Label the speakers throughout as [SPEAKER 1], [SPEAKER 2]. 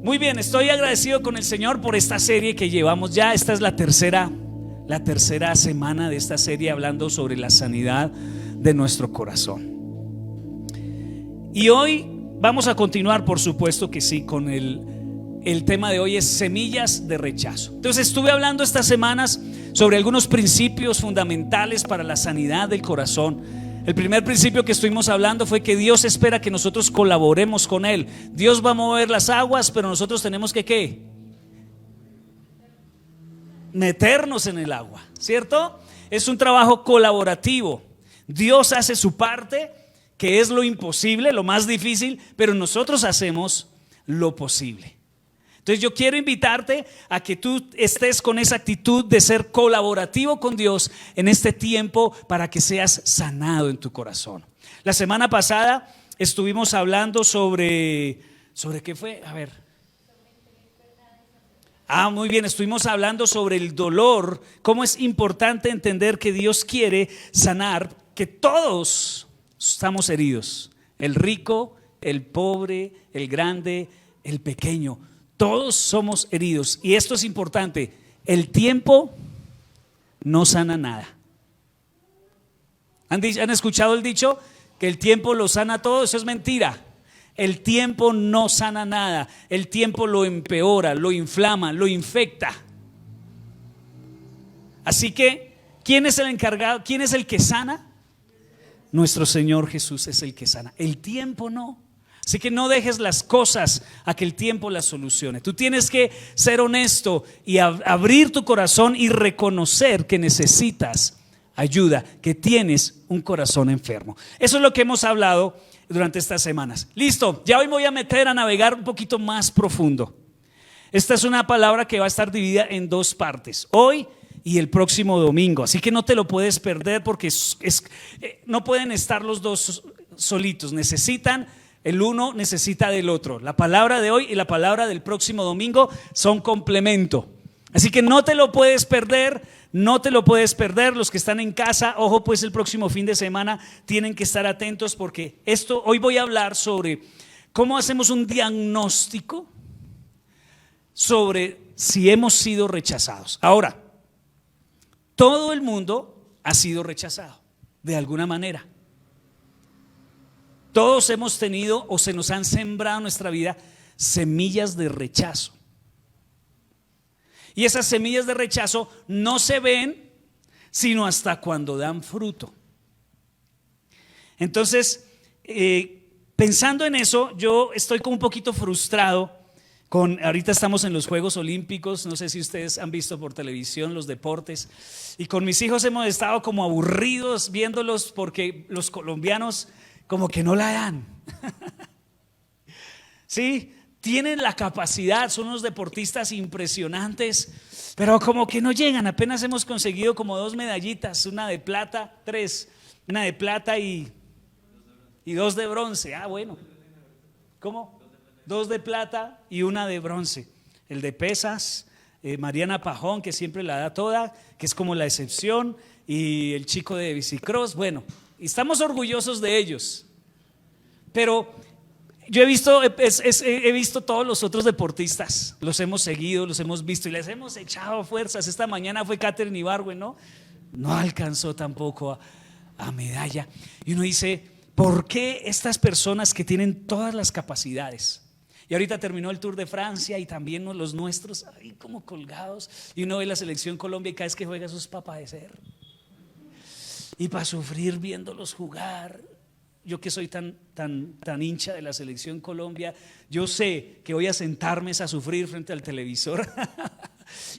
[SPEAKER 1] Muy bien, estoy agradecido con el Señor por esta serie que llevamos ya. Esta es la tercera semana de esta serie hablando sobre la sanidad de nuestro corazón. Y hoy vamos a continuar, por supuesto que sí, con el tema de hoy es semillas de rechazo. Entonces estuve hablando estas semanas sobre algunos principios fundamentales para la sanidad del corazón. El primer principio que estuvimos hablando fue que Dios espera que nosotros colaboremos con Él. Dios va a mover las aguas, pero nosotros tenemos que ¿qué? Meternos en el agua, ¿cierto? Es un trabajo colaborativo. Dios hace su parte, que es lo imposible, lo más difícil, pero nosotros hacemos lo posible. Entonces yo quiero invitarte a que tú estés con esa actitud de ser colaborativo con Dios en este tiempo para que seas sanado en tu corazón. La semana pasada estuvimos hablando sobre ¿qué fue? A ver. Muy bien, estuvimos hablando sobre el dolor, cómo es importante entender que Dios quiere sanar, que todos estamos heridos, el rico, el pobre, el grande, el pequeño. Todos somos heridos y esto es importante. El tiempo no sana nada. ¿Han escuchado el dicho? Que el tiempo lo sana todo. Eso es mentira. El tiempo no sana nada. El tiempo lo empeora, lo inflama, lo infecta. Así que, ¿quién es el encargado? ¿Quién es el que sana? Nuestro Señor Jesús es el que sana. El tiempo no. Así que no dejes las cosas a que el tiempo las solucione. Tú tienes que ser honesto y abrir tu corazón y reconocer que necesitas ayuda, que tienes un corazón enfermo. Eso es lo que hemos hablado durante estas semanas. Listo, ya hoy me voy a meter a navegar un poquito más profundo. Esta es una palabra que va a estar dividida en dos partes, hoy y el próximo domingo. Así que no te lo puedes perder porque no pueden estar los dos solitos, el uno necesita del otro. La palabra de hoy y la palabra del próximo domingo son complemento. Así que no te lo puedes perder, no te lo puedes perder. Los que están en casa, ojo pues el próximo fin de semana tienen que estar atentos porque hoy voy a hablar sobre cómo hacemos un diagnóstico sobre si hemos sido rechazados. Ahora, todo el mundo ha sido rechazado de alguna manera. Todos hemos tenido o se nos han sembrado en nuestra vida semillas de rechazo. Y esas semillas de rechazo no se ven sino hasta cuando dan fruto. Entonces, pensando en eso, yo estoy como un poquito frustrado ahorita estamos en los Juegos Olímpicos, no sé si ustedes han visto por televisión los deportes, y con mis hijos hemos estado como aburridos viéndolos porque los colombianos como que no la dan. Sí, tienen la capacidad, son unos deportistas impresionantes, pero como que no llegan. Apenas hemos conseguido como 2 medallitas, una de plata, 3, una de plata y 2 de bronce. Bueno, ¿cómo? 2 de plata y una de bronce. El de pesas, Mariana Pajón, que siempre la da toda, que es como la excepción, y el chico de bicicross. Bueno, estamos orgullosos de ellos, pero yo he visto todos los otros deportistas, los hemos seguido, los hemos visto y les hemos echado fuerzas. Esta mañana fue Katherine Ibargüen, no alcanzó tampoco a medalla. Y uno dice, ¿por qué estas personas que tienen todas las capacidades? Y ahorita terminó el Tour de Francia y también los nuestros ahí como colgados, y uno ve la selección Colombia y cada vez que juega eso es para padecer y para sufrir viéndolos jugar. Yo que soy tan hincha de la selección Colombia, yo sé que voy a sentarme a sufrir frente al televisor.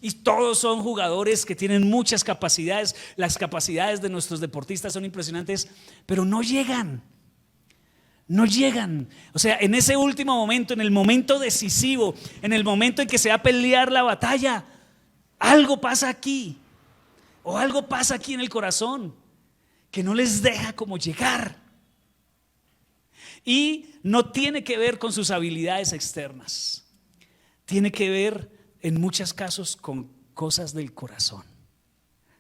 [SPEAKER 1] Y todos son jugadores que tienen muchas capacidades. Las capacidades de nuestros deportistas son impresionantes, pero no llegan. O sea, en ese último momento, en el momento decisivo, en el momento en que se va a pelear la batalla, algo pasa aquí, o algo pasa aquí en el corazón que no les deja como llegar. Y no tiene que ver con sus habilidades externas, tiene que ver en muchos casos con cosas del corazón.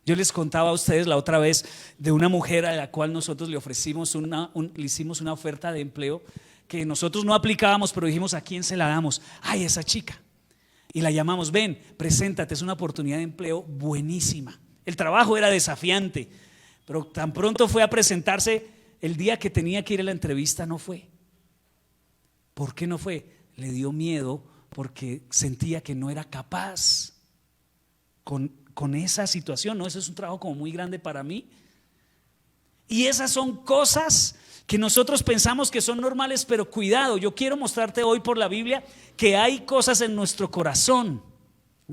[SPEAKER 1] Yo les contaba a ustedes la otra vez de una mujer a la cual nosotros le ofrecimos le hicimos una oferta de empleo que nosotros no aplicábamos, pero dijimos: ¿a quién se la damos? Ay, esa chica. Y la llamamos: ven, preséntate, es una oportunidad de empleo buenísima. El trabajo era desafiante, pero tan pronto fue a presentarse, el día que tenía que ir a la entrevista no fue. ¿Por qué no fue? Le dio miedo porque sentía que no era capaz con esa situación. No, ese es un trabajo como muy grande para mí. Y esas son cosas que nosotros pensamos que son normales, pero cuidado, yo quiero mostrarte hoy por la Biblia que hay cosas en nuestro corazón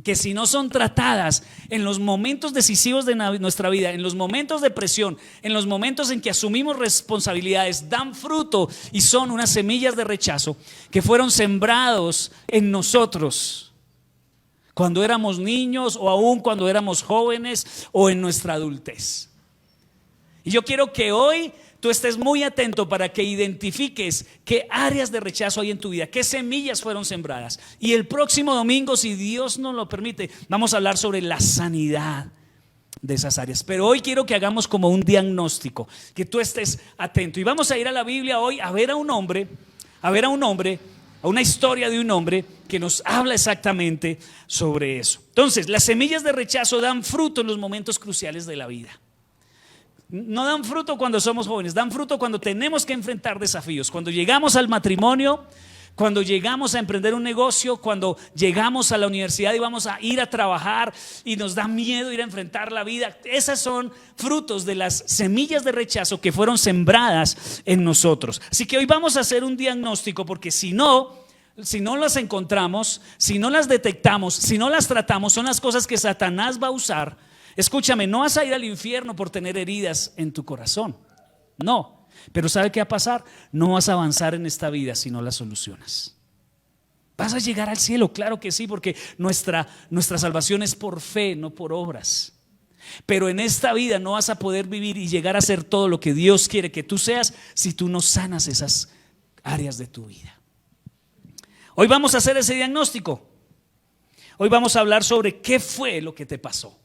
[SPEAKER 1] que si no son tratadas en los momentos decisivos de nuestra vida, en los momentos de presión, en los momentos en que asumimos responsabilidades, dan fruto y son unas semillas de rechazo que fueron sembrados en nosotros cuando éramos niños o aún cuando éramos jóvenes o en nuestra adultez. Y yo quiero que hoy tú estés muy atento para que identifiques qué áreas de rechazo hay en tu vida, qué semillas fueron sembradas. Y el próximo domingo, si Dios nos lo permite, vamos a hablar sobre la sanidad de esas áreas. Pero hoy quiero que hagamos como un diagnóstico, que tú estés atento. Y vamos a ir a la Biblia hoy a ver a un hombre, a una historia de un hombre que nos habla exactamente sobre eso. Entonces, las semillas de rechazo dan fruto en los momentos cruciales de la vida. No dan fruto cuando somos jóvenes, dan fruto cuando tenemos que enfrentar desafíos, cuando llegamos al matrimonio, cuando llegamos a emprender un negocio, cuando llegamos a la universidad y vamos a ir a trabajar y nos da miedo ir a enfrentar la vida. Esas son frutos de las semillas de rechazo que fueron sembradas en nosotros. Así que hoy vamos a hacer un diagnóstico, porque si no las encontramos, si no las detectamos, si no las tratamos, son las cosas que Satanás va a usar. Escúchame, no vas a ir al infierno por tener heridas en tu corazón, no, pero ¿sabe qué va a pasar? No vas a avanzar en esta vida si no las solucionas. ¿Vas a llegar al cielo? Claro que sí, porque nuestra salvación es por fe, no por obras. Pero en esta vida no vas a poder vivir y llegar a ser todo lo que Dios quiere que tú seas si tú no sanas esas áreas de tu vida. Hoy vamos a hacer ese diagnóstico. Hoy vamos a hablar sobre qué fue lo que te pasó.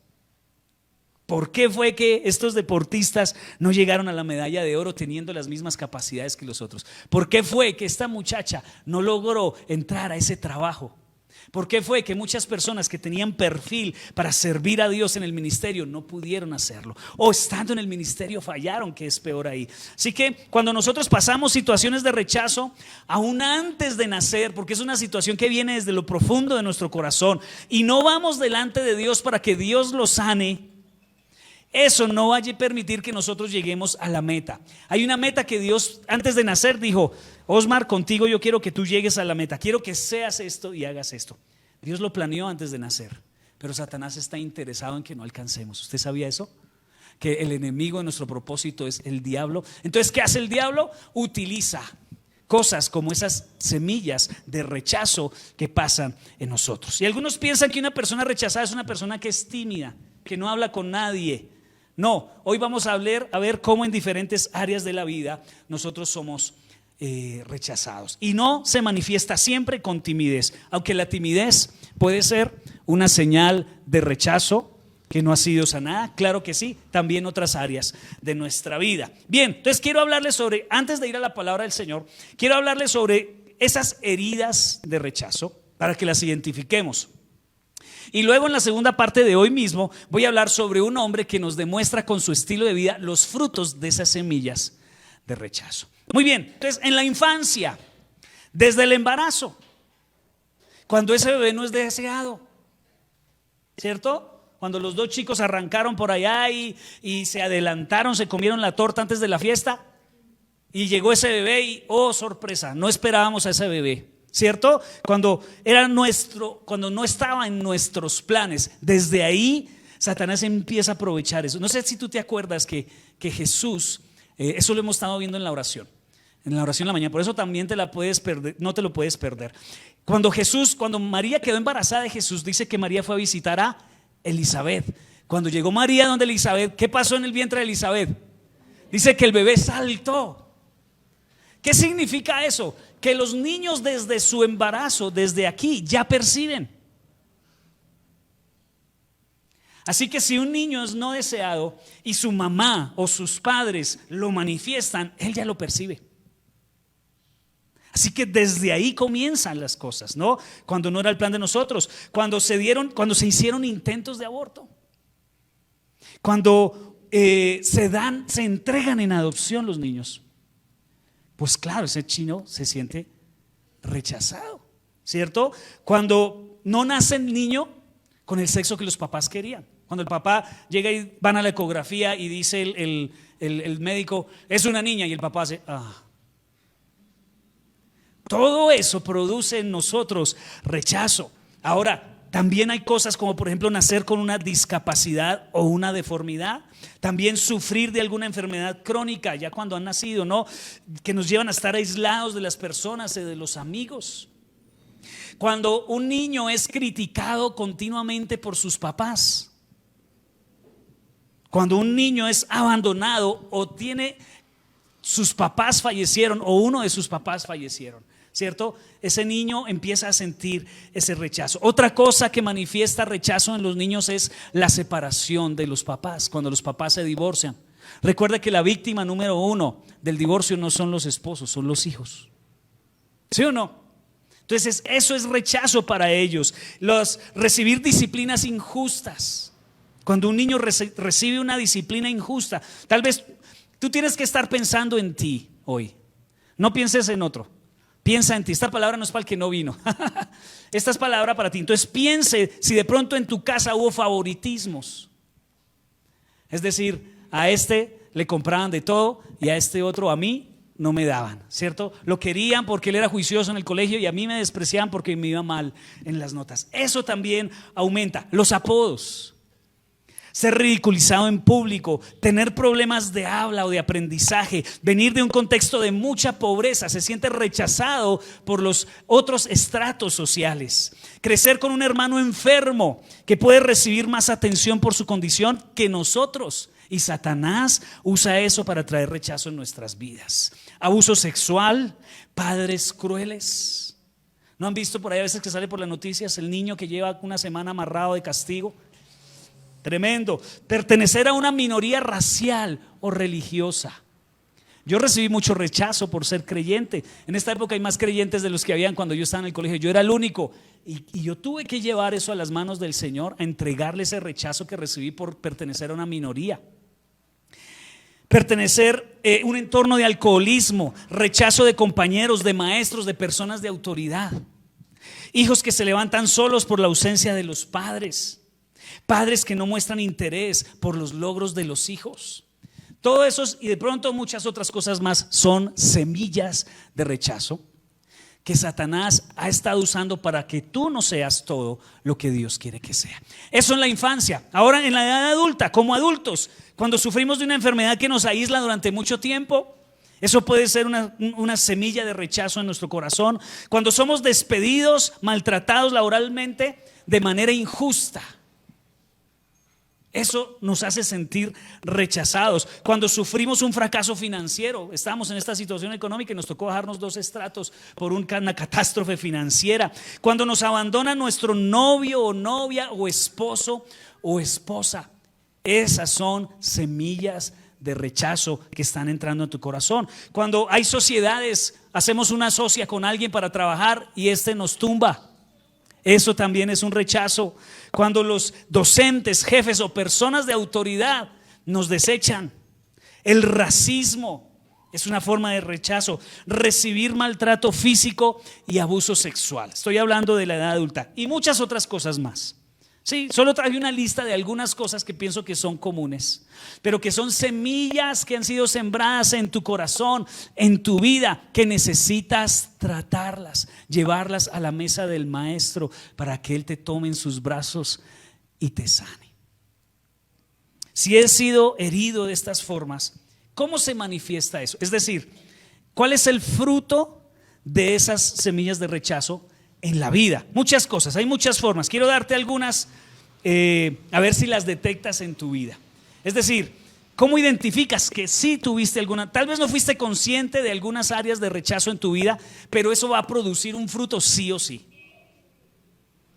[SPEAKER 1] ¿Por qué fue que estos deportistas no llegaron a la medalla de oro teniendo las mismas capacidades que los otros? ¿Por qué fue que esta muchacha no logró entrar a ese trabajo? ¿Por qué fue que muchas personas que tenían perfil para servir a Dios en el ministerio no pudieron hacerlo? O estando en el ministerio fallaron, que es peor ahí. Así que cuando nosotros pasamos situaciones de rechazo, aún antes de nacer, porque es una situación que viene desde lo profundo de nuestro corazón, y no vamos delante de Dios para que Dios lo sane, eso no va a permitir que nosotros lleguemos a la meta. Hay una meta que Dios antes de nacer dijo: Osmar, contigo yo quiero que tú llegues a la meta, quiero que seas esto y hagas esto. Dios lo planeó antes de nacer, pero Satanás está interesado en que no alcancemos. ¿Usted sabía eso? Que el enemigo de nuestro propósito es el diablo. Entonces, ¿qué hace el diablo? Utiliza cosas como esas semillas de rechazo que pasan en nosotros. Y algunos piensan que una persona rechazada es una persona que es tímida, que no habla con nadie. No, hoy vamos a ver cómo en diferentes áreas de la vida nosotros somos rechazados. Y no se manifiesta siempre con timidez, aunque la timidez puede ser una señal de rechazo que no ha sido sanada. Claro que sí, también otras áreas de nuestra vida. Bien, entonces quiero hablarles sobre, antes de ir a la palabra del Señor, quiero hablarles sobre esas heridas de rechazo para que las identifiquemos. Y luego en la segunda parte de hoy mismo voy a hablar sobre un hombre que nos demuestra con su estilo de vida los frutos de esas semillas de rechazo. Muy bien, entonces en la infancia, desde el embarazo, cuando ese bebé no es deseado, ¿cierto? Cuando los dos chicos arrancaron por allá y se adelantaron, se comieron la torta antes de la fiesta y llegó ese bebé y, oh sorpresa, no esperábamos a ese bebé. ¿Cierto? Cuando no estaba en nuestros planes, desde ahí Satanás empieza a aprovechar eso. No sé si tú te acuerdas que Jesús, eso lo hemos estado viendo en la oración de la mañana, por eso también te la puedes perder, no te lo puedes perder. Cuando María quedó embarazada de Jesús, dice que María fue a visitar a Elizabeth. Cuando llegó María donde Elizabeth, ¿qué pasó en el vientre de Elizabeth? Dice que el bebé saltó. ¿Qué significa eso? Que los niños desde su embarazo, desde aquí, ya perciben. Así que si un niño es no deseado y su mamá o sus padres lo manifiestan, él ya lo percibe. Así que desde ahí comienzan las cosas, ¿no? Cuando no era el plan de nosotros, cuando se hicieron intentos de aborto, cuando se entregan en adopción los niños, pues claro, ese chino se siente rechazado, ¿cierto? Cuando no nace el niño con el sexo que los papás querían, cuando el papá llega y van a la ecografía y dice el médico, es una niña, y el papá hace, todo eso produce en nosotros rechazo. Ahora, también hay cosas como por ejemplo nacer con una discapacidad o una deformidad, también sufrir de alguna enfermedad crónica ya cuando han nacido, ¿no? Que nos llevan a estar aislados de las personas y de los amigos. Cuando un niño es criticado continuamente por sus papás, cuando un niño es abandonado o sus papás fallecieron o uno de sus papás fallecieron, ¿cierto? Ese niño empieza a sentir ese rechazo. Otra cosa que manifiesta rechazo en los niños es la separación de los papás, cuando los papás se divorcian. Recuerda que la víctima número 1 del divorcio no son los esposos, son los hijos. ¿Sí o no? Entonces eso es rechazo para ellos. Recibir disciplinas injustas. Cuando un niño recibe una disciplina injusta, tal vez tú tienes que estar pensando en ti hoy. No pienses en otro. Piensa en ti. Esta palabra no es para el que no vino. Esta es palabra para ti. Entonces piense si de pronto en tu casa hubo favoritismos. Es decir, a este le compraban de todo y a este otro, a mí no me daban, ¿cierto? Lo querían porque él era juicioso en el colegio y a mí me despreciaban porque me iba mal en las notas. Eso también aumenta. Los apodos. Ser ridiculizado en público, tener problemas de habla o de aprendizaje, venir de un contexto de mucha pobreza, se siente rechazado por los otros estratos sociales. Crecer con un hermano enfermo que puede recibir más atención por su condición que nosotros. Y Satanás usa eso para traer rechazo en nuestras vidas. Abuso sexual, padres crueles. ¿No han visto por ahí a veces que sale por las noticias el niño que lleva una semana amarrado de castigo? Tremendo. Pertenecer a una minoría racial o religiosa. Yo recibí mucho rechazo por ser creyente. En esta época hay más creyentes de los que habían cuando yo estaba en el colegio. Yo era el único. Y yo tuve que llevar eso a las manos del Señor, a entregarle ese rechazo que recibí por pertenecer a una minoría. Pertenecer a un entorno de alcoholismo, rechazo de compañeros, de maestros, de personas de autoridad. Hijos que se levantan solos por la ausencia de los padres. Padres que no muestran interés por los logros de los hijos. Todo eso y de pronto muchas otras cosas más son semillas de rechazo que Satanás ha estado usando para que tú no seas todo lo que Dios quiere que sea. Eso en la infancia. Ahora en la edad adulta, como adultos, cuando sufrimos de una enfermedad que nos aísla durante mucho tiempo, eso puede ser una semilla de rechazo en nuestro corazón. Cuando somos despedidos, maltratados laboralmente de manera injusta, eso nos hace sentir rechazados. Cuando sufrimos un fracaso financiero, estamos en esta situación económica y nos tocó bajarnos 2 estratos por una catástrofe financiera. Cuando nos abandona nuestro novio o novia o esposo o esposa, esas son semillas de rechazo que están entrando en tu corazón. Cuando hay sociedades, hacemos una socia con alguien para trabajar y nos tumba. Eso también es un rechazo. Cuando los docentes, jefes o personas de autoridad nos desechan. El racismo es una forma de rechazo. Recibir maltrato físico y abuso sexual. Estoy hablando de la edad adulta y muchas otras cosas más. Sí, solo traje una lista de algunas cosas que pienso que son comunes, pero que son semillas que han sido sembradas en tu corazón, en tu vida, que necesitas tratarlas, llevarlas a la mesa del maestro para que Él te tome en sus brazos y te sane. Si he sido herido de estas formas, ¿cómo se manifiesta eso? Es decir, ¿cuál es el fruto de esas semillas de rechazo en la vida? Muchas cosas, hay muchas formas. Quiero darte algunas, a ver si las detectas en tu vida. Es decir, ¿cómo identificas que sí tuviste alguna? Tal vez no fuiste consciente de algunas áreas de rechazo en tu vida, pero eso va a producir un fruto sí o sí.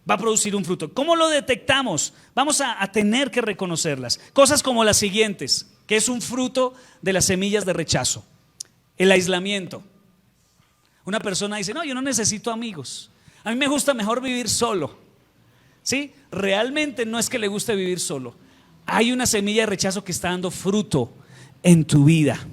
[SPEAKER 1] Va a producir un fruto. ¿Cómo lo detectamos? Vamos a tener que reconocerlas. Cosas como las siguientes, que es un fruto de las semillas de rechazo. El aislamiento. Una persona dice, no, yo no necesito amigos. A mí me gusta mejor vivir solo. ¿Sí? Realmente no es que le guste vivir solo. Hay una semilla de rechazo que está dando fruto en tu vida.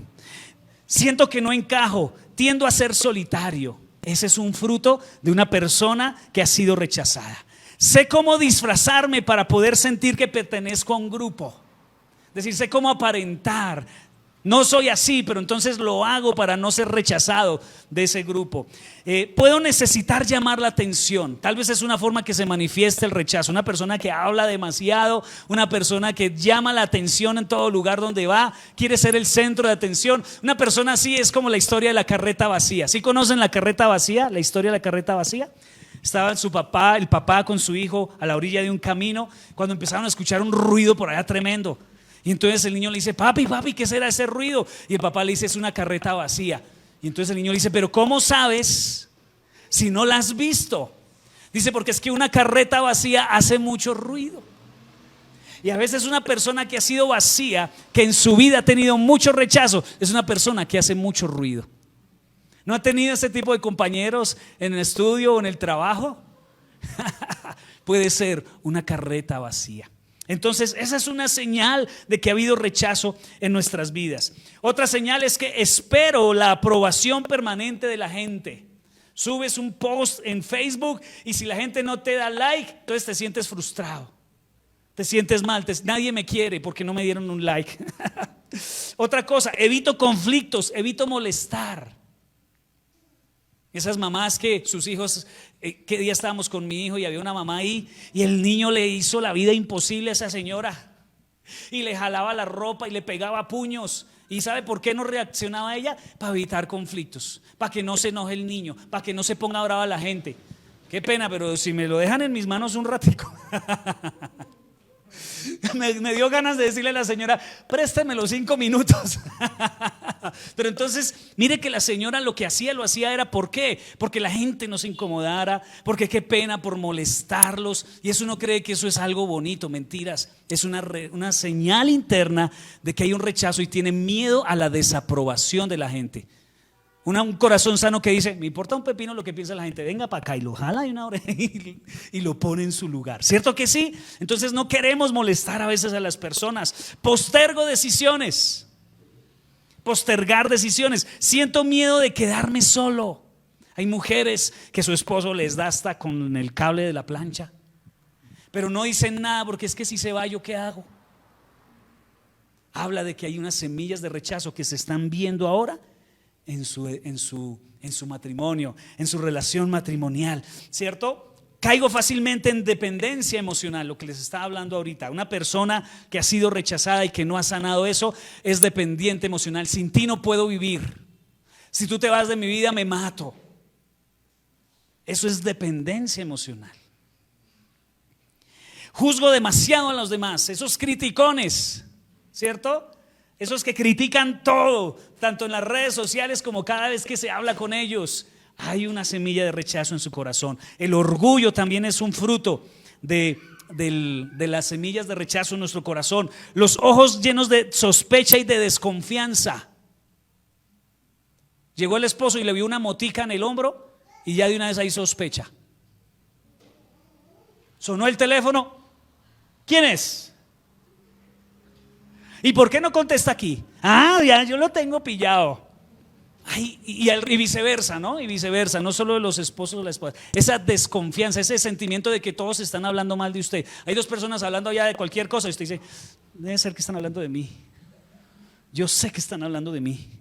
[SPEAKER 1] Siento que no encajo, tiendo a ser solitario. Ese es un fruto de una persona que ha sido rechazada. Sé cómo disfrazarme para poder sentir que pertenezco a un grupo. Es decir, sé cómo aparentar. No soy así, pero entonces lo hago para no ser rechazado de ese grupo. Puedo necesitar llamar la atención. Tal vez es una forma que se manifiesta el rechazo. Una persona que habla demasiado, una persona que llama la atención en todo lugar donde va, quiere ser el centro de atención. Una persona así es como la historia de la carreta vacía. ¿Sí conocen la carreta vacía? La historia de la carreta vacía. Estaba el papá con su hijo a la orilla de un camino cuando empezaron a escuchar un ruido por allá tremendo. Y entonces el niño le dice, papi, ¿qué será ese ruido? Y el papá le dice, es una carreta vacía. Y entonces el niño le dice, pero ¿cómo sabes si no la has visto? Dice, porque es que una carreta vacía hace mucho ruido. Y a veces una persona que ha sido vacía, que en su vida ha tenido mucho rechazo, es una persona que hace mucho ruido. ¿No ha tenido ese tipo de compañeros en el estudio o en el trabajo? Puede ser una carreta vacía. Entonces esa es una señal de que ha habido rechazo en nuestras vidas. Otra señal es que espero la aprobación permanente de la gente. Subes un post en Facebook y si la gente no te da like, entonces te sientes frustrado, te sientes mal, nadie me quiere porque no me dieron un like. Otra cosa, evito conflictos, evito molestar. Esas mamás que sus hijos, que día estábamos con mi hijo y había una mamá ahí y el niño le hizo la vida imposible a esa señora y le jalaba la ropa y le pegaba puños. ¿Y sabe por qué no reaccionaba ella? Para evitar conflictos, para que no se enoje el niño, para que no se ponga brava la gente. Qué pena, pero si me lo dejan en mis manos un ratico. Me dio ganas de decirle a la señora, présteme los 5 minutos. Pero entonces, mire que la señora lo hacía era ¿por qué? Porque la gente no se incomodara, porque qué pena por molestarlos. Y eso uno cree que eso es algo bonito, mentiras. Es una señal interna de que hay un rechazo y tiene miedo a la desaprobación de la gente. Un corazón sano que dice, me importa un pepino lo que piensa la gente, venga para acá y lo jala de una oreja y lo pone en su lugar. ¿Cierto que sí? Entonces no queremos molestar a veces a las personas. Postergar decisiones. Siento miedo de quedarme solo. Hay mujeres que su esposo les da hasta con el cable de la plancha, pero no dicen nada porque es que si se va, ¿yo qué hago? Habla de que hay unas semillas de rechazo que se están viendo ahora en su matrimonio, en su relación matrimonial, ¿cierto? Caigo fácilmente en dependencia emocional, lo que les estaba hablando ahorita. Una persona que ha sido rechazada y que no ha sanado eso es dependiente emocional. Sin ti no puedo vivir. Si tú te vas de mi vida me mato. Eso es dependencia emocional. Juzgo demasiado a los demás, esos criticones, ¿cierto? Esos que critican todo, tanto en las redes sociales como cada vez que se habla con ellos. Hay una semilla de rechazo en su corazón. El orgullo también es un fruto de las semillas de rechazo en nuestro corazón. Los ojos llenos de sospecha y de desconfianza. Llegó el esposo y le vio una motica en el hombro y ya de una vez hay sospecha. Sonó el teléfono. ¿Quién es? ¿Y por qué no contesta aquí? Ah, ya yo lo tengo pillado. Ay, y viceversa, ¿no? Y viceversa, no solo de los esposos o la esposa. Esa desconfianza, ese sentimiento de que todos están hablando mal de usted. Hay dos personas hablando ya de cualquier cosa y usted dice, debe ser que están hablando de mí. Yo sé que están hablando de mí.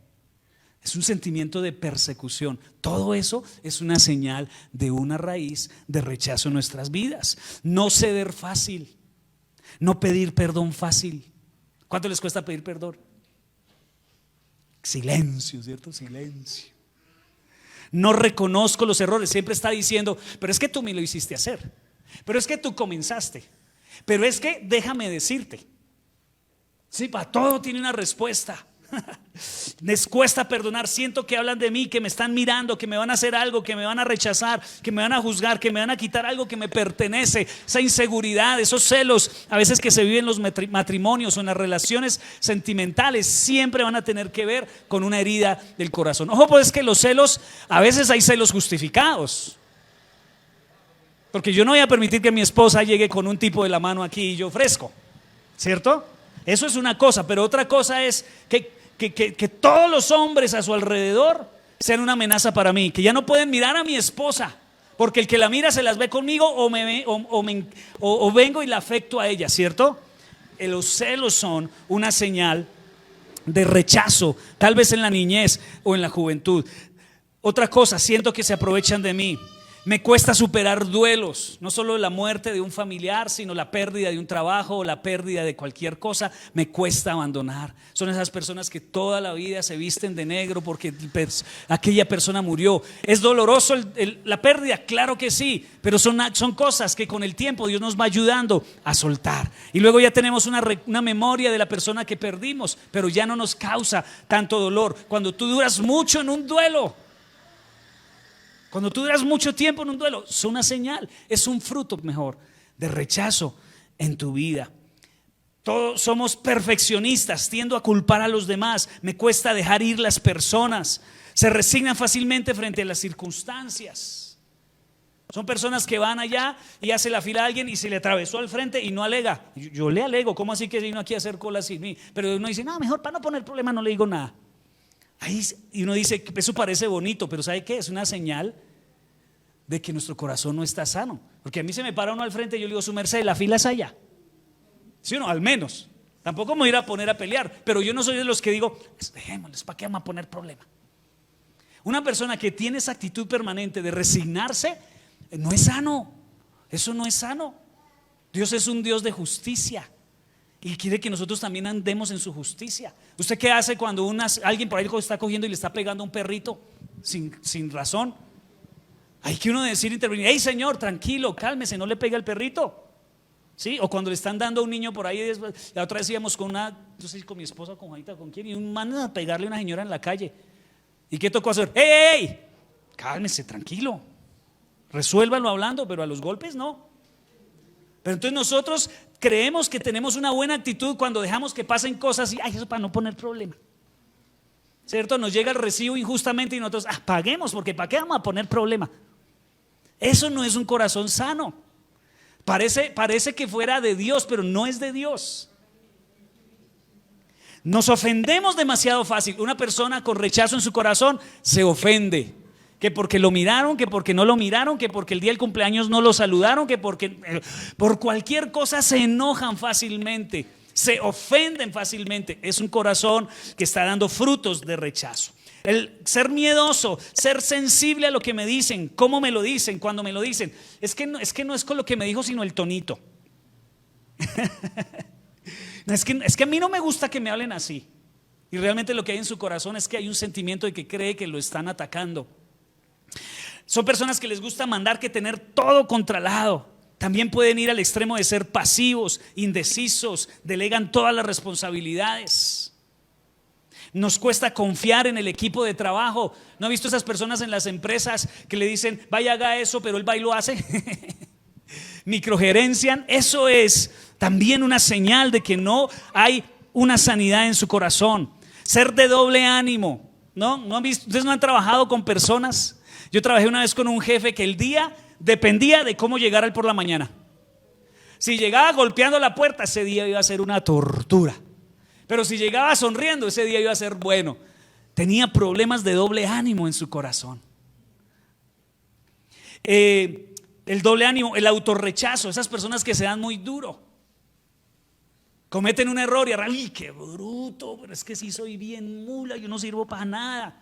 [SPEAKER 1] Es un sentimiento de persecución. Todo eso es una señal de una raíz de rechazo en nuestras vidas. No ceder fácil, no pedir perdón fácil. ¿Cuánto les cuesta pedir perdón? Silencio, ¿cierto? Silencio. No reconozco los errores. Siempre está diciendo, pero es que tú me lo hiciste hacer, pero es que tú comenzaste, pero es que déjame decirte. Sí, para todo tiene una respuesta. Les cuesta perdonar, siento que hablan de mí, que me están mirando, que me van a hacer algo, que me van a rechazar, que me van a juzgar, que me van a quitar algo que me pertenece. Esa inseguridad, esos celos a veces que se viven en los matrimonios o en las relaciones sentimentales, siempre van a tener que ver con una herida del corazón. Ojo, pues, que los celos, a veces hay celos justificados, porque yo no voy a permitir que mi esposa llegue con un tipo de la mano aquí y yo fresco, ¿cierto? Eso es una cosa, pero otra cosa es que todos los hombres a su alrededor sean una amenaza para mí, que ya no pueden mirar a mi esposa, porque el que la mira se las ve conmigo o vengo y la afecto a ella, ¿cierto? Los celos son una señal de rechazo, tal vez en la niñez o en la juventud. Otra cosa, siento que se aprovechan de mí. Me cuesta superar duelos, no solo la muerte de un familiar, sino la pérdida de un trabajo o la pérdida de cualquier cosa. Me cuesta abandonar. Son esas personas que toda la vida se visten de negro porque aquella persona murió. ¿Es doloroso la pérdida? Claro que sí, pero son cosas que con el tiempo Dios nos va ayudando a soltar. Y luego ya tenemos una memoria de la persona que perdimos, pero ya no nos causa tanto dolor. Cuando tú duras mucho en un duelo, cuando tú duras mucho tiempo en un duelo, es una señal, es un fruto mejor de rechazo en tu vida. Todos somos perfeccionistas, tiendo a culpar a los demás, me cuesta dejar ir las personas, se resignan fácilmente frente a las circunstancias. Son personas que van allá y hace la fila a alguien y se le atravesó al frente y no alega. Yo le alego, ¿cómo así que vino aquí a hacer cola sin mí? Pero uno dice, no, mejor para no poner problema no le digo nada. Y uno dice, eso parece bonito, pero ¿sabe qué? Es una señal de que nuestro corazón no está sano. Porque a mí se me para uno al frente y yo le digo, su merced, la fila es allá. ¿Sí o no? Al menos. Tampoco me voy a ir a poner a pelear, pero yo no soy de los que digo, dejémosles, ¿para qué vamos a poner problema? Una persona que tiene esa actitud permanente de resignarse, no es sano. Eso no es sano. Dios es un Dios de justicia y quiere que nosotros también andemos en su justicia. ¿Usted qué hace cuando alguien por ahí está cogiendo y le está pegando a un perrito sin razón? Hay que uno decir, intervenir, hey señor, tranquilo, cálmese, no le pegue al perrito. ¿Sí? O cuando le están dando a un niño por ahí, la otra vez íbamos con no sé si con mi esposa, con Juanita, con quién, y un man a pegarle a una señora en la calle. ¿Y qué tocó hacer? ¡Hey! Cálmese, tranquilo. Resuélvanlo hablando, pero a los golpes no. Pero entonces nosotros creemos que tenemos una buena actitud cuando dejamos que pasen cosas y eso para no poner problema, ¿cierto? Nos llega el recibo injustamente y nosotros paguemos, porque ¿para qué vamos a poner problema? Eso no es un corazón sano. Parece que fuera de Dios, pero no es de Dios. Nos ofendemos demasiado fácil. Una persona con rechazo en su corazón se ofende. Que porque lo miraron, que porque no lo miraron, que porque el día del cumpleaños no lo saludaron, que porque por cualquier cosa se enojan fácilmente, se ofenden fácilmente. Es un corazón que está dando frutos de rechazo. El ser miedoso, ser sensible a lo que me dicen, cómo me lo dicen, cuando me lo dicen. Es que no es con lo que me dijo, sino el tonito. Es que a mí no me gusta que me hablen así. Y realmente lo que hay en su corazón es que hay un sentimiento de que cree que lo están atacando. Son personas que les gusta mandar que tener todo controlado. También pueden ir al extremo de ser pasivos, indecisos, delegan todas las responsabilidades. Nos cuesta confiar en el equipo de trabajo. ¿No ha visto esas personas en las empresas que le dicen, vaya, haga eso, pero él va y lo hace? Microgerencian. Eso es también una señal de que no hay una sanidad en su corazón. Ser de doble ánimo. ¿No han visto? ¿Ustedes no han trabajado con personas? Yo trabajé una vez con un jefe que el día dependía de cómo llegara él por la mañana. Si llegaba golpeando la puerta, ese día iba a ser una tortura. Pero si llegaba sonriendo, ese día iba a ser bueno. Tenía problemas de doble ánimo en su corazón. El doble ánimo, el autorrechazo, esas personas que se dan muy duro. Cometen un error y ¡ay, qué bruto! Pero es que si soy bien mula, yo no sirvo para nada.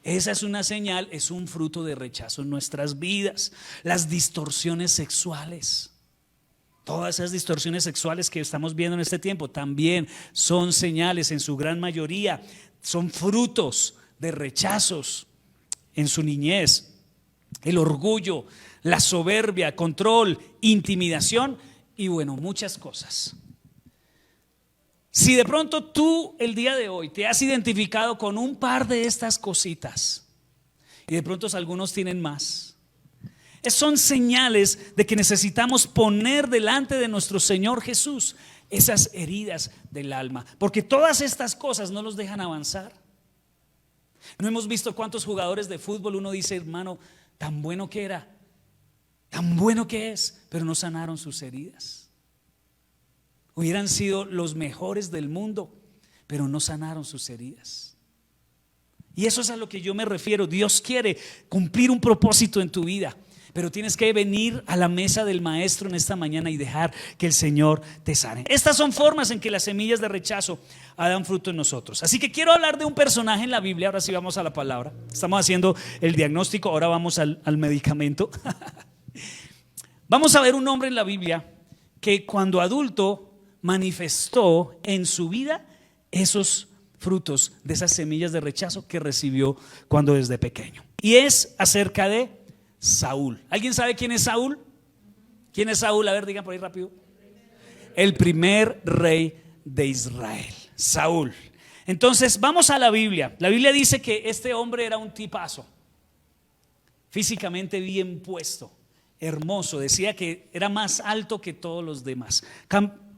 [SPEAKER 1] Esa es una señal, es un fruto de rechazo en nuestras vidas. Las distorsiones sexuales. Todas esas distorsiones sexuales que estamos viendo en este tiempo también son señales, en su gran mayoría, son frutos de rechazos en su niñez. El orgullo, la soberbia, control, intimidación y bueno, muchas cosas. Si de pronto tú el día de hoy te has identificado con un par de estas cositas y de pronto algunos tienen más, son señales de que necesitamos poner delante de nuestro Señor Jesús esas heridas del alma, porque todas estas cosas no los dejan avanzar. No hemos visto cuántos jugadores de fútbol uno dice, hermano, tan bueno que era, tan bueno que es, pero no sanaron sus heridas. Hubieran sido los mejores del mundo, pero no sanaron sus heridas. Y eso es a lo que yo me refiero. Dios quiere cumplir un propósito en tu vida, pero tienes que venir a la mesa del Maestro en esta mañana y dejar que el Señor te sane. Estas son formas en que las semillas de rechazo dan fruto en nosotros. Así que quiero hablar de un personaje en la Biblia. Ahora sí vamos a la palabra. Estamos haciendo el diagnóstico, ahora vamos al medicamento. Vamos a ver un hombre en la Biblia que cuando adulto manifestó en su vida esos frutos de esas semillas de rechazo que recibió cuando desde pequeño. Y es acerca de Saúl. ¿Alguien sabe quién es Saúl? ¿Quién es Saúl? A ver, digan por ahí rápido. El primer rey de Israel, Saúl. Entonces vamos a la Biblia. La Biblia dice que este hombre era un tipazo, físicamente bien puesto, hermoso. Decía que era más alto que todos los demás.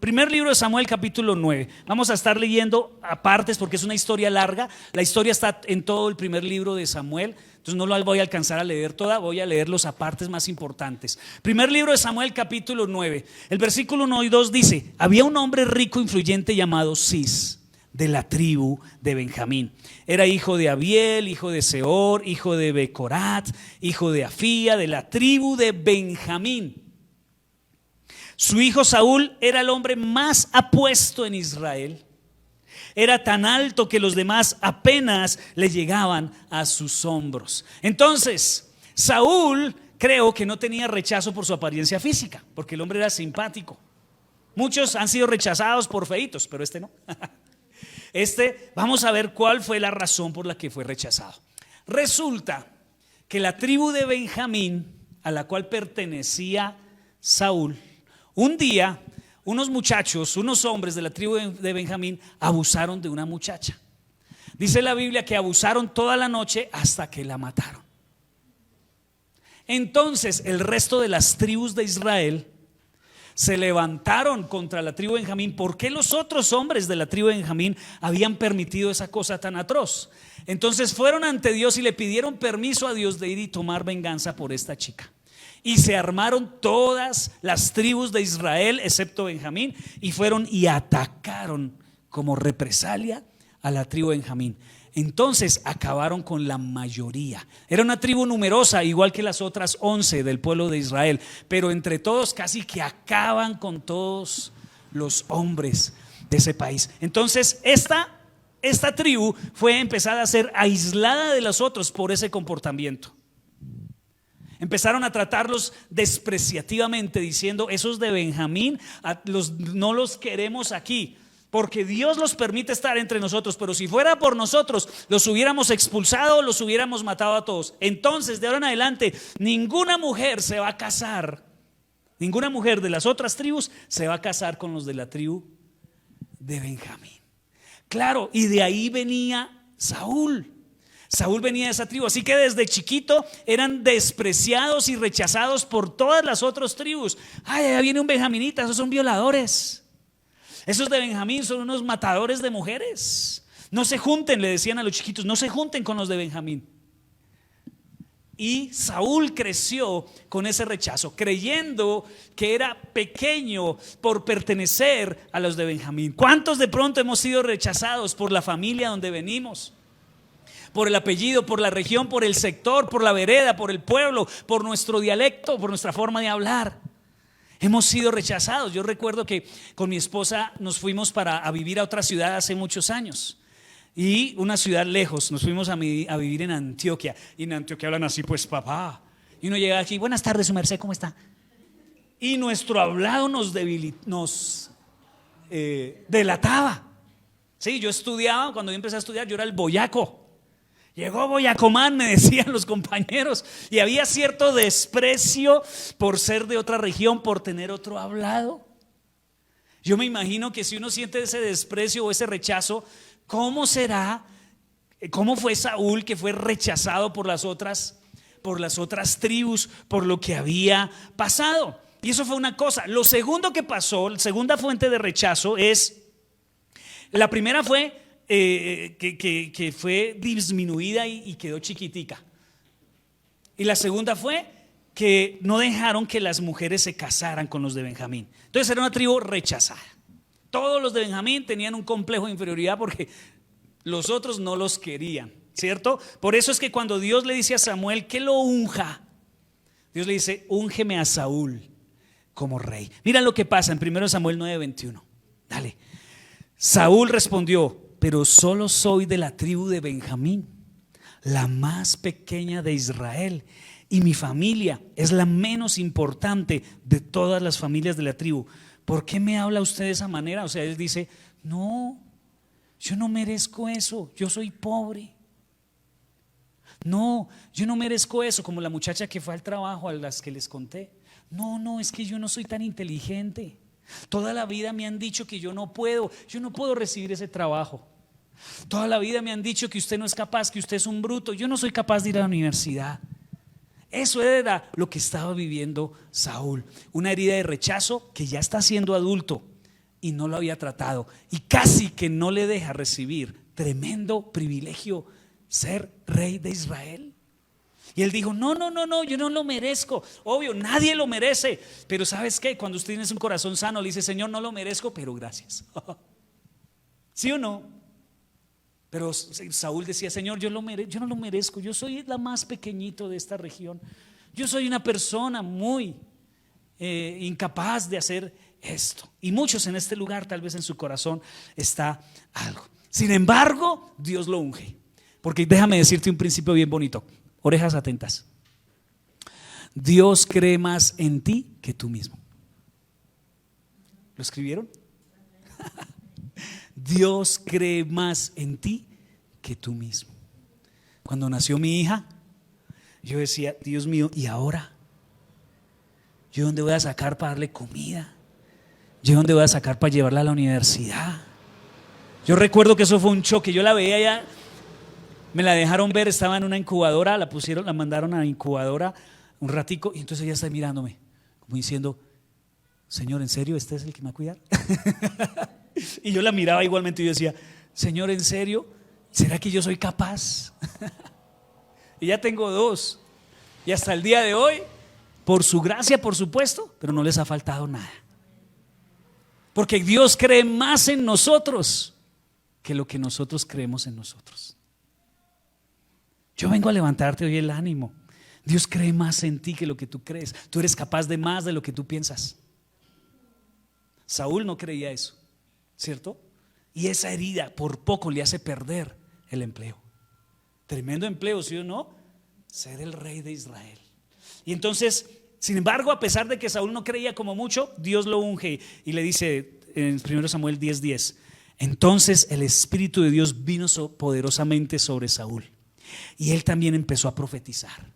[SPEAKER 1] Primer libro de Samuel, capítulo 9. Vamos a estar leyendo a partes porque es una historia larga. La historia está en todo el primer libro de Samuel, entonces no la voy a alcanzar a leer toda, voy a leer los apartes más importantes. Primer libro de Samuel, capítulo 9. El versículo 1 y 2 dice: había un hombre rico, influyente, llamado Cis, de la tribu de Benjamín. Era hijo de Abiel, hijo de Seor, hijo de Becorat, hijo de Afía, de la tribu de Benjamín. Su hijo Saúl era el hombre más apuesto en Israel. Era tan alto que los demás apenas le llegaban a sus hombros. Entonces, Saúl creo que no tenía rechazo por su apariencia física, porque el hombre era simpático. Muchos han sido rechazados por feitos, pero este no. Vamos a ver cuál fue la razón por la que fue rechazado. Resulta que la tribu de Benjamín, a la cual pertenecía Saúl, un día unos muchachos, unos hombres de la tribu de Benjamín abusaron de una muchacha. Dice la Biblia que abusaron toda la noche hasta que la mataron. Entonces el resto de las tribus de Israel se levantaron contra la tribu de Benjamín. ¿Por qué los otros hombres de la tribu de Benjamín habían permitido esa cosa tan atroz? Entonces fueron ante Dios y le pidieron permiso a Dios de ir y tomar venganza por esta chica. Y se armaron todas las tribus de Israel excepto Benjamín y fueron y atacaron como represalia a la tribu de Benjamín. Entonces acabaron con la mayoría. Era una tribu numerosa, igual que las otras 11 del pueblo de Israel, pero entre todos casi que acaban con todos los hombres de ese país. Entonces esta tribu fue empezada a ser aislada de los otros por ese comportamiento. Empezaron a tratarlos despreciativamente, diciendo: esos de Benjamín no los queremos aquí, porque Dios los permite estar entre nosotros, pero si fuera por nosotros los hubiéramos expulsado, los hubiéramos matado a todos. Entonces de ahora en adelante ninguna mujer se va a casar, ninguna mujer de las otras tribus se va a casar con los de la tribu de Benjamín. Claro, y de ahí venía Saúl. Saúl venía de esa tribu, así que desde chiquito eran despreciados y rechazados por todas las otras tribus. Ay, allá viene un benjaminita, esos son violadores. Esos de Benjamín son unos matadores de mujeres. No se junten, le decían a los chiquitos, no se junten con los de Benjamín. Y Saúl creció con ese rechazo, creyendo que era pequeño por pertenecer a los de Benjamín. ¿Cuántos de pronto hemos sido rechazados por la familia donde venimos? Por el apellido, por la región, por el sector, por la vereda, por el pueblo, por nuestro dialecto, por nuestra forma de hablar. Hemos sido rechazados. Yo recuerdo que con mi esposa nos fuimos a vivir a otra ciudad hace muchos años. Y una ciudad lejos, nos fuimos a vivir en Antioquia. Y en Antioquia hablan así, pues papá. Y uno llega aquí: buenas tardes, su merced, ¿cómo está? Y nuestro hablado nos delataba. Sí, yo estudiaba, cuando yo empecé a estudiar yo era el boyaco. Llegó Boyacomán, me decían los compañeros, y había cierto desprecio por ser de otra región, por tener otro hablado. Yo me imagino que si uno siente ese desprecio o ese rechazo, ¿cómo será? ¿Cómo fue Saúl, que fue rechazado por las otras tribus, por lo que había pasado? Y eso fue una cosa. Lo segundo que pasó, la segunda fuente de rechazo es, la primera fue que fue disminuida y quedó chiquitica. Y la segunda fue que no dejaron que las mujeres se casaran con los de Benjamín. Entonces era una tribu rechazada. Todos los de Benjamín tenían un complejo de inferioridad porque los otros no los querían, ¿cierto? Por eso es que cuando Dios le dice a Samuel que lo unja, Dios le dice: úngeme a Saúl como rey. Mira lo que pasa en 1 Samuel 9:21. Dale. Saúl respondió: pero solo soy de la tribu de Benjamín, la más pequeña de Israel, y mi familia es la menos importante de todas las familias de la tribu. ¿Por qué me habla usted de esa manera? O sea, él dice: no, yo no merezco eso, yo soy pobre. No, yo no merezco eso, como la muchacha que fue al trabajo, a las que les conté. No, es que yo no soy tan inteligente. Toda la vida me han dicho que yo no puedo recibir ese trabajo. Toda la vida me han dicho que usted no es capaz, que usted es un bruto. Yo no soy capaz de ir a la universidad. Eso era lo que estaba viviendo Saúl, una herida de rechazo que ya está siendo adulto y no lo había tratado, y casi que no le deja recibir tremendo privilegio, ser rey de Israel. Y él dijo: no, yo no lo merezco. Obvio, nadie lo merece, pero ¿sabes qué? Cuando usted tiene un corazón sano, le dice: Señor, no lo merezco, pero gracias. ¿Sí o no? Pero Saúl decía: Señor, yo no lo merezco, yo soy la más pequeñito de esta región, yo soy una persona muy incapaz de hacer esto. Y muchos en este lugar, tal vez en su corazón está algo. Sin embargo, Dios lo unge, porque déjame decirte un principio bien bonito. Orejas atentas. Dios cree más en ti que tú mismo. ¿Lo escribieron? Dios cree más en ti que tú mismo. Cuando nació mi hija, yo decía: Dios mío, ¿y ahora? ¿Yo dónde voy a sacar para darle comida? ¿Yo dónde voy a sacar para llevarla a la universidad? Yo recuerdo que eso fue un choque. Yo la veía ya, me la dejaron ver, estaba en una incubadora, la mandaron a la incubadora un ratico, y entonces ella está mirándome como diciendo: Señor, ¿en serio este es el que me va a cuidar? Y yo la miraba igualmente y yo decía: Señor, ¿en serio? ¿Será que yo soy capaz? Y ya tengo 2, y hasta el día de hoy, por su gracia, por supuesto, pero no les ha faltado nada, porque Dios cree más en nosotros que lo que nosotros creemos en nosotros. Yo vengo a levantarte hoy el ánimo. Dios cree más en ti que lo que tú crees. Tú eres capaz de más de lo que tú piensas. Saúl no creía eso, ¿cierto? Y esa herida por poco le hace perder el empleo. Tremendo empleo, ¿sí o no? Ser el rey de Israel. Y entonces, sin embargo, a pesar de que Saúl no creía como mucho, Dios lo unge y le dice en 1 Samuel 10:10: entonces el Espíritu de Dios vino poderosamente sobre Saúl, y él también empezó a profetizar.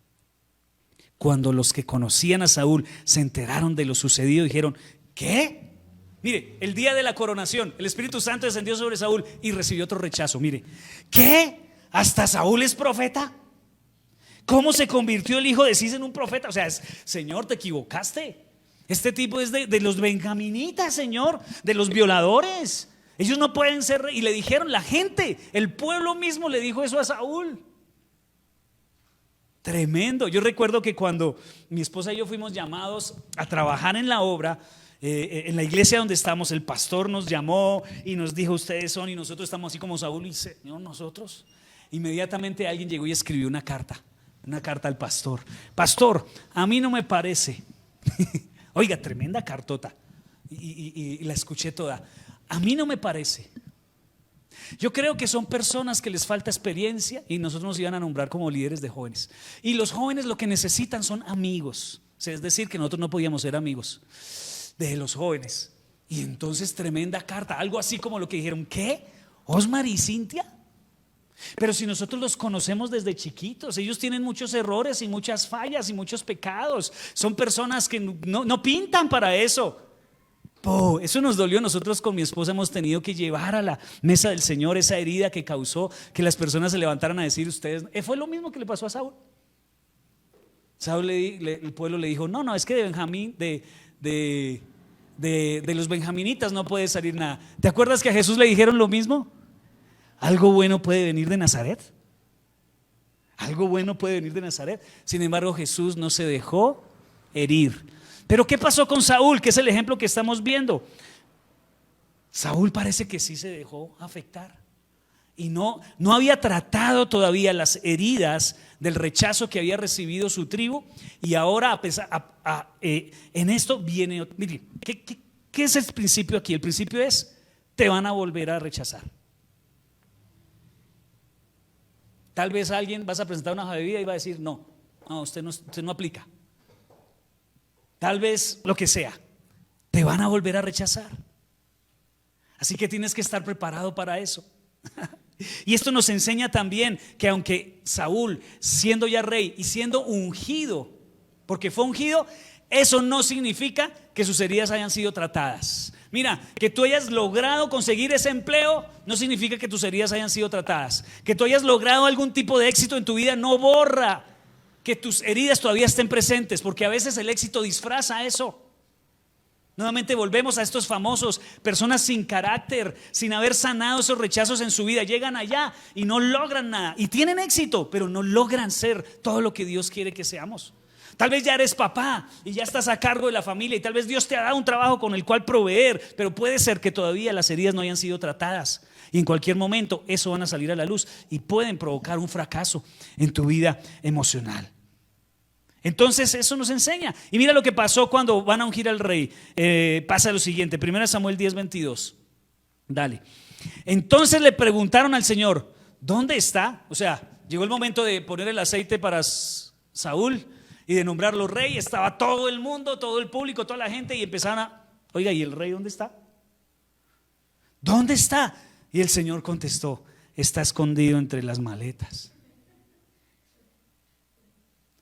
[SPEAKER 1] Cuando los que conocían a Saúl se enteraron de lo sucedido, dijeron: ¿qué? Mire, el día de la coronación, el Espíritu Santo descendió sobre Saúl y recibió otro rechazo. Mire, ¿qué? ¿Hasta Saúl es profeta? ¿Cómo se convirtió el hijo de Cis en un profeta? O sea, Señor, te equivocaste. Este tipo es de los benjaminitas, Señor, de los violadores. Ellos no pueden ser rey. Y le dijeron, la gente, el pueblo mismo le dijo eso a Saúl. Tremendo. Yo recuerdo que cuando mi esposa y yo fuimos llamados a trabajar en la obra, en la iglesia donde estamos, el pastor nos llamó y nos dijo: ustedes son, y nosotros estamos así como Saúl. Y Señor, nosotros. Inmediatamente alguien llegó y escribió una carta al pastor: pastor, a mí no me parece. Oiga, tremenda cartota. Y la escuché toda. A mí no me parece. Yo creo que son personas que les falta experiencia, y nosotros nos iban a nombrar como líderes de jóvenes. Y los jóvenes lo que necesitan son amigos. O sea, es decir, que nosotros no podíamos ser amigos de los jóvenes. Y entonces tremenda carta, algo así como lo que dijeron: ¿qué? ¿Osmar y Cintia? Pero si nosotros los conocemos desde chiquitos, ellos tienen muchos errores y muchas fallas y muchos pecados. Son personas que no pintan para eso. Oh, eso nos dolió. Nosotros con mi esposa hemos tenido que llevar a la mesa del Señor esa herida que causó que las personas se levantaran a decir ustedes. Fue lo mismo que le pasó a Saúl. Saúl el pueblo le dijo, no, es que de Benjamín, de los benjaminitas no puede salir nada. ¿Te acuerdas que a Jesús le dijeron lo mismo? Algo bueno puede venir de Nazaret. Algo bueno puede venir de Nazaret. Sin embargo, Jesús no se dejó herir. Pero ¿qué pasó con Saúl? Que es el ejemplo que estamos viendo. Saúl parece que sí se dejó afectar y no había tratado todavía las heridas del rechazo que había recibido su tribu. Y ahora en esto viene, mire, ¿qué es el principio aquí? El principio es: te van a volver a rechazar. Tal vez alguien vas a presentar una hoja de vida y va a decir no, usted no aplica. Tal vez lo que sea, te van a volver a rechazar. Así que tienes que estar preparado para eso. Y esto nos enseña también que aunque Saúl, siendo ya rey y siendo ungido, porque fue ungido, eso no significa que sus heridas hayan sido tratadas. Mira, que tú hayas logrado conseguir ese empleo no significa que tus heridas hayan sido tratadas. Que tú hayas logrado algún tipo de éxito en tu vida no borra que tus heridas todavía estén presentes, porque a veces el éxito disfraza eso. Nuevamente volvemos a estos famosos, personas sin carácter, sin haber sanado esos rechazos en su vida. Llegan allá y no logran nada, y tienen éxito, pero no logran ser todo lo que Dios quiere que seamos. Tal vez ya eres papá y ya estás a cargo de la familia, y tal vez Dios te ha dado un trabajo con el cual proveer, pero puede ser que todavía las heridas no hayan sido tratadas, y en cualquier momento eso van a salir a la luz y pueden provocar un fracaso en tu vida emocional. Entonces eso nos enseña. Y mira lo que pasó cuando van a ungir al rey. Pasa lo siguiente, 1 Samuel 10:22. Dale. Entonces le preguntaron al Señor, ¿dónde está? O sea, llegó el momento de poner el aceite para Saúl y de nombrarlo rey. Estaba todo el mundo, todo el público, toda la gente, y empezaron oiga, ¿y el rey dónde está? ¿Dónde está? Y el Señor contestó, está escondido entre las maletas.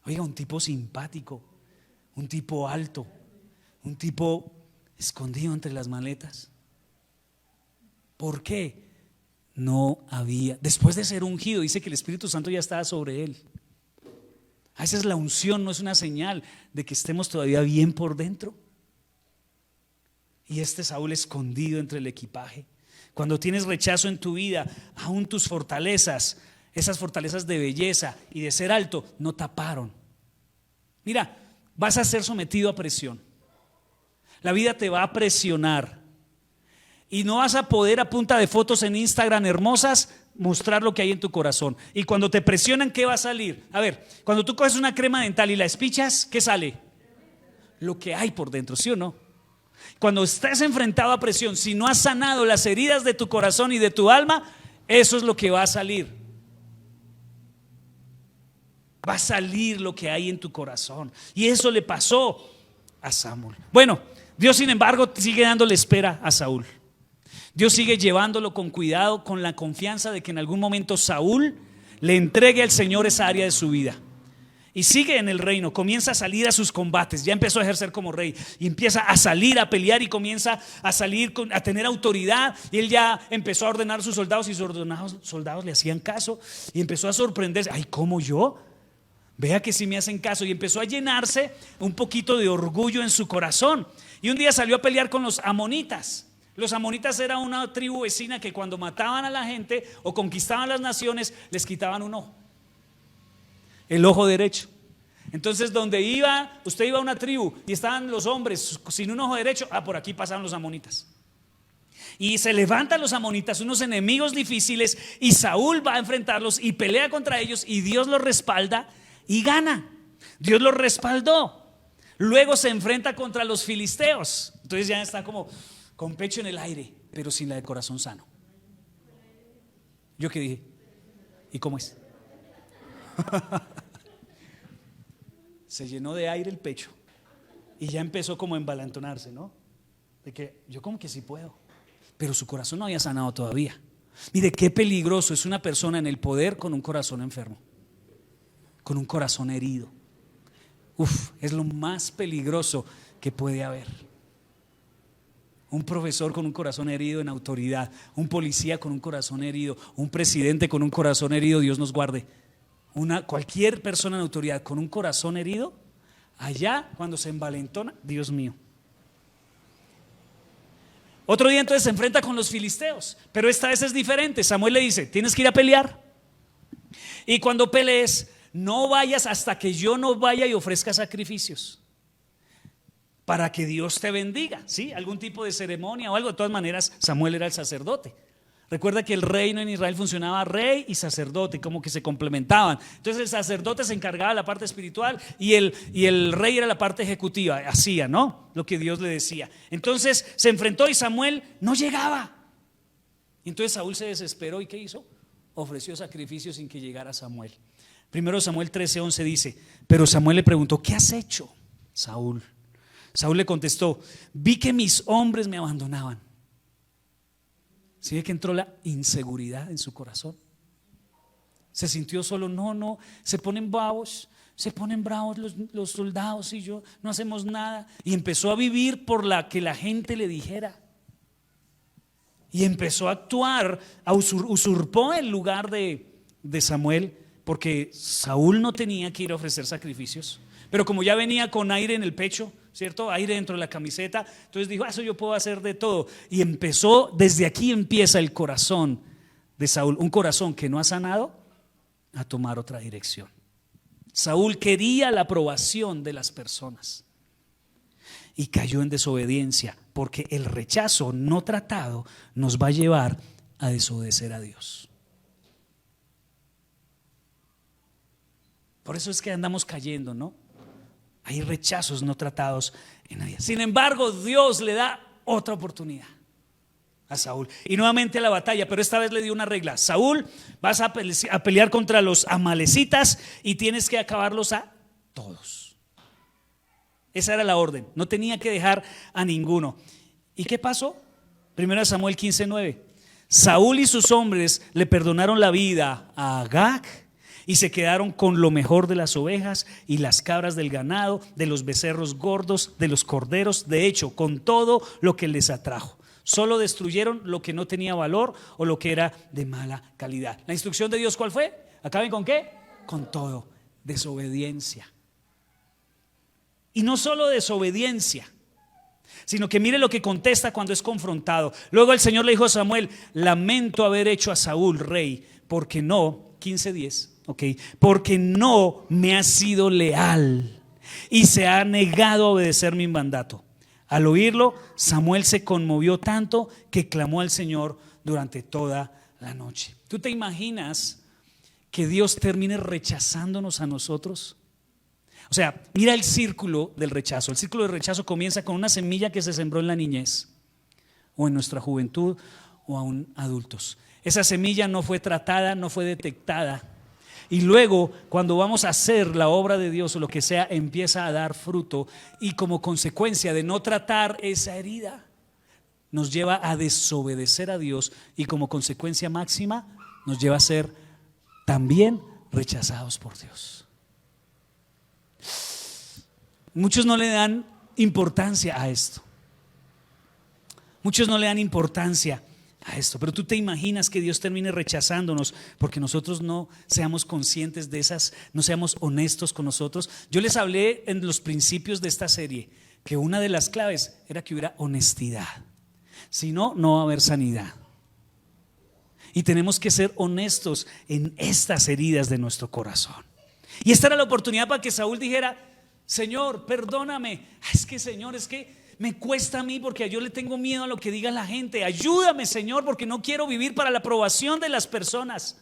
[SPEAKER 1] Oiga, un tipo simpático, un tipo alto, un tipo escondido entre las maletas. ¿Por qué? No había, después de ser ungido, dice que el Espíritu Santo ya estaba sobre él. A veces la unción no es una señal de que estemos todavía bien por dentro. Y este Saúl escondido entre el equipaje. Cuando tienes rechazo en tu vida, aún tus fortalezas, esas fortalezas de belleza y de ser alto, no taparon. Mira, vas a ser sometido a presión. La vida te va a presionar y no vas a poder, a punta de fotos en Instagram hermosas, mostrar lo que hay en tu corazón. Y cuando te presionan, ¿qué va a salir? A ver, cuando tú coges una crema dental y la espichas, ¿qué sale? Lo que hay por dentro, ¿sí o no? Cuando estás enfrentado a presión, si no has sanado las heridas de tu corazón y de tu alma, eso es lo que va a salir. Va a salir lo que hay en tu corazón. Y eso le pasó a Samuel. Bueno, Dios sin embargo sigue dándole espera a Saúl. Dios sigue llevándolo con cuidado, con la confianza de que en algún momento Saúl le entregue al Señor esa área de su vida. Y sigue en el reino, comienza a salir a sus combates, ya empezó a ejercer como rey y empieza a salir a pelear y comienza a salir a tener autoridad. Y él ya empezó a ordenar a sus soldados y sus ordenados soldados le hacían caso y empezó a sorprenderse. Ay, ¿cómo yo? Vea que sí me hacen caso. Y empezó a llenarse un poquito de orgullo en su corazón. Y un día salió a pelear con los amonitas. Los amonitas era una tribu vecina que cuando mataban a la gente o conquistaban las naciones, les quitaban un ojo, el ojo derecho. Entonces donde usted iba a una tribu y estaban los hombres sin un ojo derecho, por aquí pasaban los amonitas. Y se levantan los amonitas, unos enemigos difíciles, y Saúl va a enfrentarlos y pelea contra ellos, y Dios los respalda y gana. Dios los respaldó. Luego se enfrenta contra los filisteos. Entonces ya está como con pecho en el aire, pero sin la de corazón sano. ¿Yo qué dije? ¿Y cómo es? Se llenó de aire el pecho y ya empezó como a embalantonarse, ¿no? De que yo como que sí puedo, pero su corazón no había sanado todavía. Mire qué peligroso es una persona en el poder con un corazón enfermo, con un corazón herido. Es lo más peligroso que puede haber. un profesor con un corazón herido en autoridad, un policía con un corazón herido, un presidente con un corazón herido, Dios nos guarde. Cualquier persona en autoridad con un corazón herido, allá cuando se envalentona, Dios mío. Otro día entonces se enfrenta con los filisteos, pero esta vez es diferente. Samuel le dice: tienes que ir a pelear, y cuando pelees no vayas hasta que yo no vaya y ofrezca sacrificios, para que Dios te bendiga, ¿sí? Algún tipo de ceremonia o algo. De todas maneras, Samuel era el sacerdote. Recuerda que el reino en Israel funcionaba rey y sacerdote, como que se complementaban. Entonces el sacerdote se encargaba de la parte espiritual y el rey era la parte ejecutiva. Hacía, ¿no?, lo que Dios le decía. Entonces se enfrentó y Samuel no llegaba. Entonces Saúl se desesperó, ¿y qué hizo? Ofreció sacrificios sin que llegara Samuel. Primero Samuel 13:11 dice: pero Samuel le preguntó: ¿qué has hecho, Saúl? Saúl le contestó: vi que mis hombres me abandonaban. ¿Sí ve que entró la inseguridad en su corazón? Se sintió solo. No, se ponen bravos los soldados y yo no hacemos nada. Y empezó a vivir por la que la gente le dijera. Y empezó a actuar, usurpó el lugar de Samuel, porque Saúl no tenía que ir a ofrecer sacrificios. Pero como ya venía con aire en el pecho, ¿cierto? Aire dentro de la camiseta, entonces dijo: eso yo puedo hacer de todo. Y empezó, desde aquí empieza el corazón de Saúl, un corazón que no ha sanado, a tomar otra dirección. Saúl quería la aprobación de las personas y cayó en desobediencia, porque el rechazo no tratado nos va a llevar a desobedecer a Dios. Por eso es que andamos cayendo, ¿no? Hay rechazos no tratados en nadie. Sin embargo, Dios le da otra oportunidad a Saúl, y nuevamente a la batalla, pero esta vez le dio una regla: Saúl, vas a pelear contra los amalecitas y tienes que acabarlos a todos. Esa era la orden, no tenía que dejar a ninguno. ¿Y qué pasó? 1 Samuel 15:9. Saúl y sus hombres le perdonaron la vida a Agag y se quedaron con lo mejor de las ovejas y las cabras del ganado, de los becerros gordos, de los corderos, de hecho, con todo lo que les atrajo. Solo destruyeron lo que no tenía valor o lo que era de mala calidad. La instrucción de Dios, ¿cuál fue? ¿Acaben con qué? Con todo. Desobediencia. Y no solo desobediencia, sino que mire lo que contesta cuando es confrontado. Luego el Señor le dijo a Samuel: lamento haber hecho a Saúl rey, porque no, 15:10, porque no me ha sido leal y se ha negado a obedecer mi mandato. Al oírlo, Samuel se conmovió tanto que clamó al Señor durante toda la noche. ¿Tú te imaginas que Dios termine rechazándonos a nosotros? O sea, mira el círculo del rechazo. El círculo del rechazo comienza con una semilla que se sembró en la niñez o en nuestra juventud o aún adultos. Esa semilla no fue tratada, no fue detectada, y luego cuando vamos a hacer la obra de Dios o lo que sea, empieza a dar fruto, y como consecuencia de no tratar esa herida nos lleva a desobedecer a Dios, y como consecuencia máxima nos lleva a ser también rechazados por Dios. Muchos no le dan importancia a esto. Muchos no le dan importancia a esto, pero tú te imaginas que Dios termine rechazándonos porque nosotros no seamos conscientes de esas, no seamos honestos con nosotros. Yo les hablé en los principios de esta serie que una de las claves era que hubiera honestidad. Si no, no va a haber sanidad. Y tenemos que ser honestos en estas heridas de nuestro corazón. Y esta era la oportunidad para que Saúl dijera: Señor, perdóname. Es que Señor, es que me cuesta a mí porque yo le tengo miedo a lo que diga la gente. Ayúdame, Señor, porque no quiero vivir para la aprobación de las personas.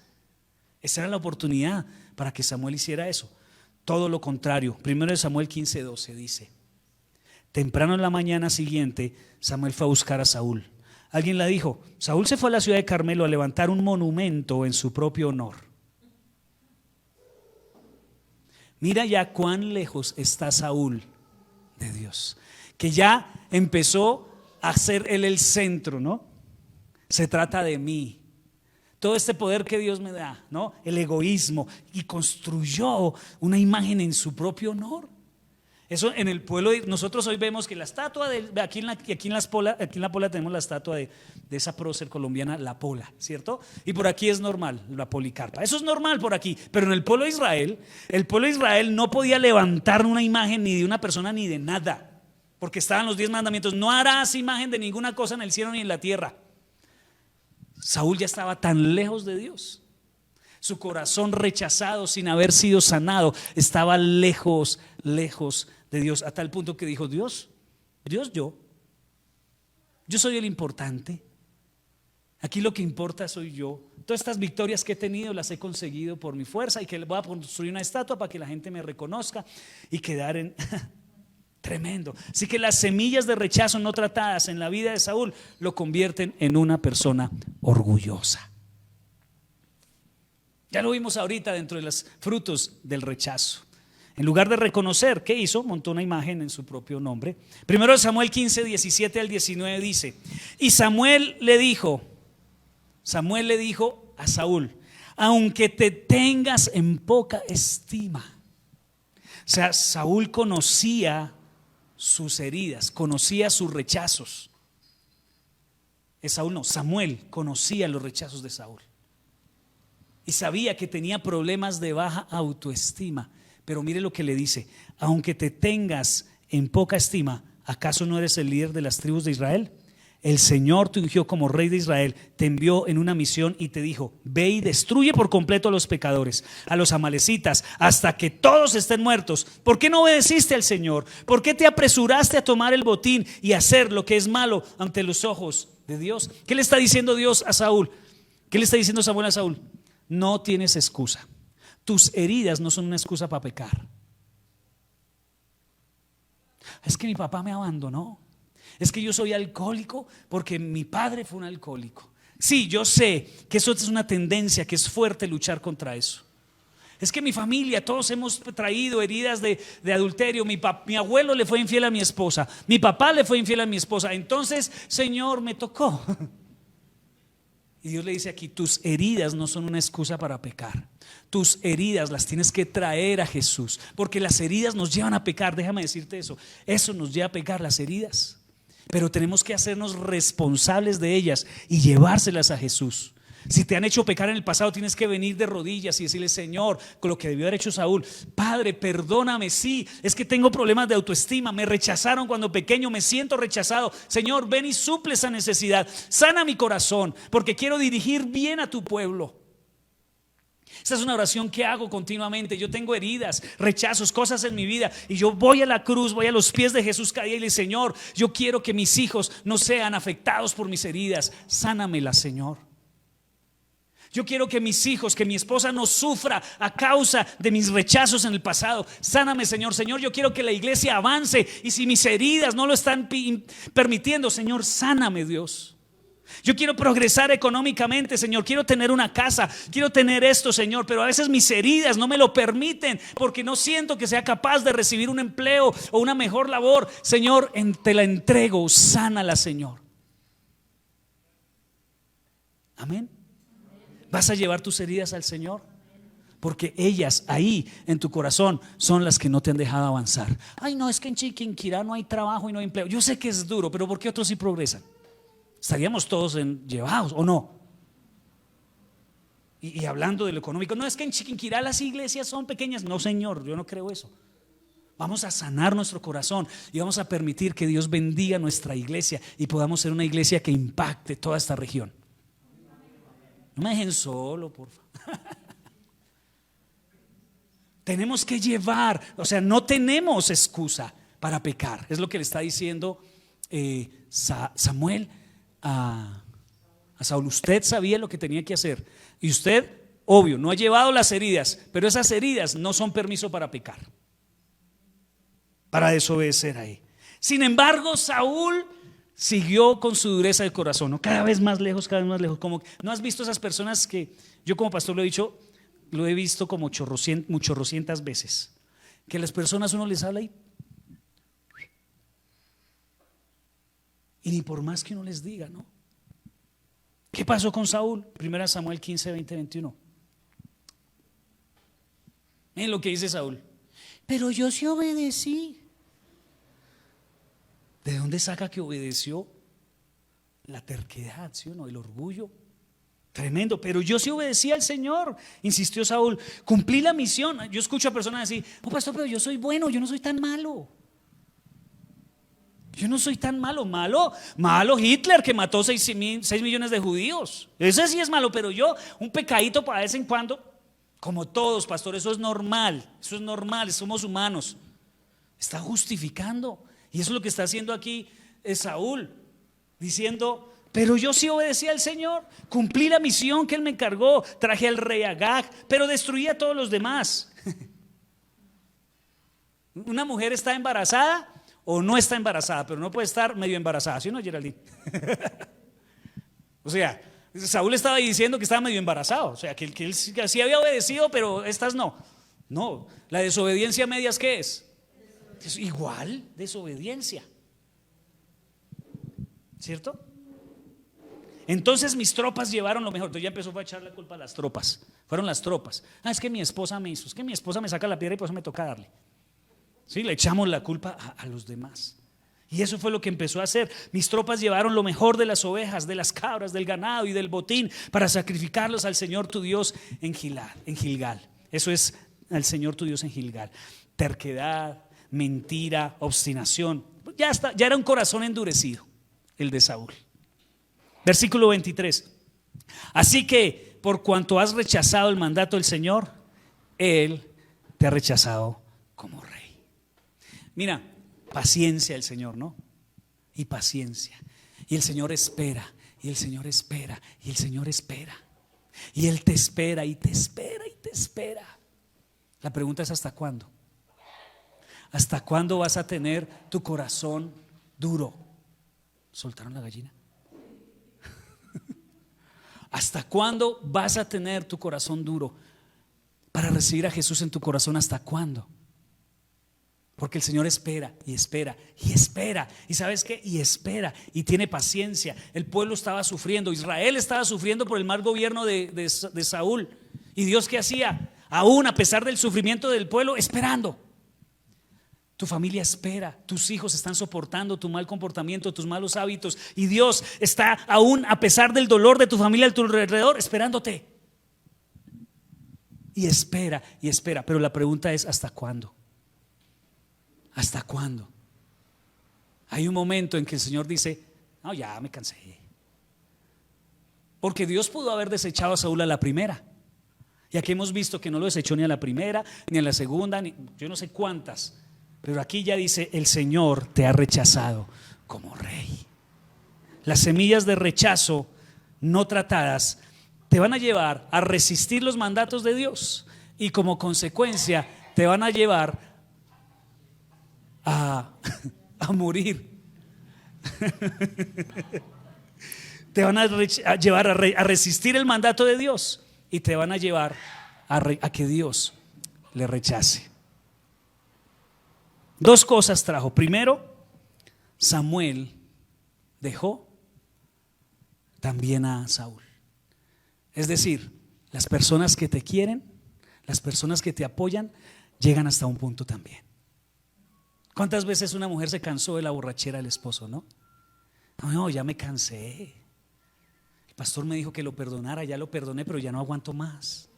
[SPEAKER 1] Esa era la oportunidad para que Samuel hiciera eso. Todo lo contrario. 1 Samuel 15:12 dice: temprano en la mañana siguiente, Samuel fue a buscar a Saúl. Alguien le dijo: Saúl se fue a la ciudad de Carmelo a levantar un monumento en su propio honor. Mira ya cuán lejos está Saúl de Dios, que ya empezó a ser él el centro, ¿no? Se trata de mí. Todo este poder que Dios me da, ¿no? El egoísmo, y construyó una imagen en su propio honor. Eso en el pueblo, nosotros hoy vemos que la estatua aquí en la Pola tenemos la estatua de esa prócer colombiana, la Pola, ¿cierto? Y por aquí es normal, la Policarpa. Eso es normal por aquí, pero en el pueblo de Israel no podía levantar una imagen ni de una persona ni de nada, porque estaban los 10 mandamientos. No harás imagen de ninguna cosa en el cielo ni en la tierra. Saúl ya estaba tan lejos de Dios. Su corazón rechazado sin haber sido sanado, estaba lejos de Dios, a tal punto que dijo: Dios, yo soy el importante. Aquí lo que importa soy yo. Todas estas victorias que he tenido las he conseguido por mi fuerza, y que voy a construir una estatua para que la gente me reconozca y quedar en tremendo. Así que las semillas de rechazo no tratadas en la vida de Saúl lo convierten en una persona orgullosa. Ya lo vimos ahorita dentro de los frutos del rechazo. En lugar de reconocer, ¿qué hizo? Montó una imagen en su propio nombre. Primero Samuel 15, 17 al 19 dice: y Samuel le dijo a Saúl: aunque te tengas en poca estima. O sea, Saúl conocía sus heridas, conocía sus rechazos. Samuel conocía los rechazos de Saúl y sabía que tenía problemas de baja autoestima. Pero mire lo que le dice: aunque te tengas en poca estima, ¿acaso no eres el líder de las tribus de Israel? El Señor te ungió como rey de Israel, te envió en una misión y te dijo: ve y destruye por completo a los pecadores, a los amalecitas, hasta que todos estén muertos. ¿Por qué no obedeciste al Señor? ¿Por qué te apresuraste a tomar el botín y hacer lo que es malo ante los ojos de Dios? ¿Qué le está diciendo Dios a Saúl? ¿Qué le está diciendo Samuel a Saúl? No tienes excusa. Tus heridas no son una excusa para pecar. Es que mi papá me abandonó. Es que yo soy alcohólico porque mi padre fue un alcohólico. Sí, yo sé que eso es una tendencia, que es fuerte luchar contra eso. Es que mi familia, todos hemos traído heridas de adulterio. Mi abuelo le fue infiel a mi esposa, mi papá le fue infiel a mi esposa. Entonces, Señor, me tocó. Y Dios le dice aquí: tus heridas no son una excusa para pecar. Tus heridas las tienes que traer a Jesús, porque las heridas nos llevan a pecar. Déjame decirte eso nos lleva a pecar, las heridas. Pero tenemos que hacernos responsables de ellas y llevárselas a Jesús. Si te han hecho pecar en el pasado, tienes que venir de rodillas y decirle: Señor, con lo que debió haber hecho Saúl, Padre, perdóname. Sí, es que tengo problemas de autoestima, me rechazaron cuando pequeño, me siento rechazado. Señor, ven y suple esa necesidad, sana mi corazón, porque quiero dirigir bien a tu pueblo. Esta es una oración que hago continuamente. Yo tengo heridas, rechazos, cosas en mi vida, y yo voy a la cruz, voy a los pies de Jesús cada día y le digo: Señor, yo quiero que mis hijos no sean afectados por mis heridas. Sánamelas, Señor. Yo quiero que mis hijos, que mi esposa no sufra a causa de mis rechazos en el pasado. Sáname, Señor. Señor, yo quiero que la iglesia avance, y si mis heridas no lo están permitiendo, Señor, sáname, Dios. Yo quiero progresar económicamente, Señor. Quiero tener una casa, quiero tener esto, Señor, pero a veces mis heridas no me lo permiten, porque no siento que sea capaz de recibir un empleo o una mejor labor. Señor, te la entrego, sánala, Señor. Amén. ¿Vas a llevar tus heridas al Señor? Porque ellas ahí en tu corazón son las que no te han dejado avanzar. Ay, no, es que en Chiquinquirá no hay trabajo y no hay empleo. Yo sé que es duro, pero ¿por qué otros sí progresan? Estaríamos todos llevados, ¿o no? Y hablando de lo económico: no, es que en Chiquinquirá las iglesias son pequeñas. No, Señor, yo no creo eso. Vamos a sanar nuestro corazón y vamos a permitir que Dios bendiga nuestra iglesia y podamos ser una iglesia que impacte toda esta región. No me dejen solo, por favor. Tenemos que llevar, o sea, no tenemos excusa para pecar. Es lo que le está diciendo Samuel a Saúl. Usted sabía lo que tenía que hacer, y usted, obvio, no ha llevado las heridas, pero esas heridas no son permiso para pecar, para desobedecer ahí. Sin embargo, Saúl siguió con su dureza de corazón, ¿no? Cada vez más lejos, cada vez más lejos. Como, ¿no has visto esas personas que yo como pastor lo he dicho, lo he visto como chorrocientas veces, que las personas uno les habla y ni por más que uno les diga, ¿no? ¿Qué pasó con Saúl? 1 Samuel 15, 20, 21. Miren lo que dice Saúl: pero yo sí obedecí. ¿De dónde saca que obedeció? La terquedad, ¿sí o no? El orgullo. Tremendo, pero yo sí obedecí al Señor, insistió Saúl. Cumplí la misión. Yo escucho a personas decir: no, pastor, pero yo soy bueno, yo no soy tan malo. Yo no soy tan malo. Malo Hitler, que mató 6 millones de judíos. Ese sí es malo, pero yo, un pecadito para vez en cuando, como todos, pastor, eso es normal, somos humanos. Está justificando. Y eso es lo que está haciendo aquí Saúl, diciendo: pero yo sí obedecí al Señor, cumplí la misión que Él me encargó, traje al rey Agag, pero destruí a todos los demás. Una mujer está embarazada o no está embarazada, pero no puede estar medio embarazada, ¿sí o no, Geraldine? O sea, Saúl estaba diciendo que estaba medio embarazado, o sea, que él sí había obedecido, pero estas no. No, la desobediencia a medias, ¿qué es? Es igual, desobediencia, ¿cierto? Entonces mis tropas llevaron lo mejor. Entonces ya empezó a echar la culpa a las tropas. Fueron las tropas. Es que mi esposa me hizo, es que mi esposa me saca la piedra y por eso me toca darle. Sí, le echamos la culpa a los demás. Y eso fue lo que empezó a hacer. Mis tropas llevaron lo mejor de las ovejas, de las cabras, del ganado y del botín para sacrificarlos al Señor tu Dios en Gilgal. Eso es al Señor tu Dios en Gilgal. Terquedad, mentira, obstinación. Ya era un corazón endurecido el de Saúl. Versículo 23. Así que por cuanto has rechazado el mandato del Señor, Él te ha rechazado como rey. Mira, paciencia el Señor, ¿no? Y paciencia. Y el Señor espera, y el Señor espera, y el Señor espera. Y Él te espera, y te espera, y te espera. La pregunta es: ¿hasta cuándo? ¿Hasta cuándo vas a tener tu corazón duro? ¿Soltaron la gallina? ¿Hasta cuándo vas a tener tu corazón duro para recibir a Jesús en tu corazón? ¿Hasta cuándo? Porque el Señor espera y espera y espera. ¿Y sabes qué? Y espera y tiene paciencia. El pueblo estaba sufriendo, Israel estaba sufriendo por el mal gobierno de Saúl. ¿Y Dios qué hacía? Aún a pesar del sufrimiento del pueblo, esperando. Tu familia espera, tus hijos están soportando tu mal comportamiento, tus malos hábitos, y Dios está aún a pesar del dolor de tu familia a tu alrededor esperándote. Y espera, pero la pregunta es: ¿hasta cuándo? ¿Hasta cuándo? Hay un momento en que el Señor dice: no, ya me cansé. Porque Dios pudo haber desechado a Saúl a la primera. Y aquí hemos visto que no lo desechó ni a la primera, ni a la segunda, ni yo no sé cuántas. Pero aquí ya dice: el Señor te ha rechazado como rey. Las semillas de rechazo no tratadas te van a llevar a resistir los mandatos de Dios, y como consecuencia te van a llevar a morir. Te van a llevar a resistir el mandato de Dios, y te van a llevar a que Dios le rechace. Dos cosas trajo. Primero, Samuel dejó también a Saúl. Es decir, las personas que te quieren, las personas que te apoyan, llegan hasta un punto también. ¿Cuántas veces una mujer se cansó de la borrachera del esposo, no? No, ya me cansé. El pastor me dijo que lo perdonara, ya lo perdoné, pero ya no aguanto más.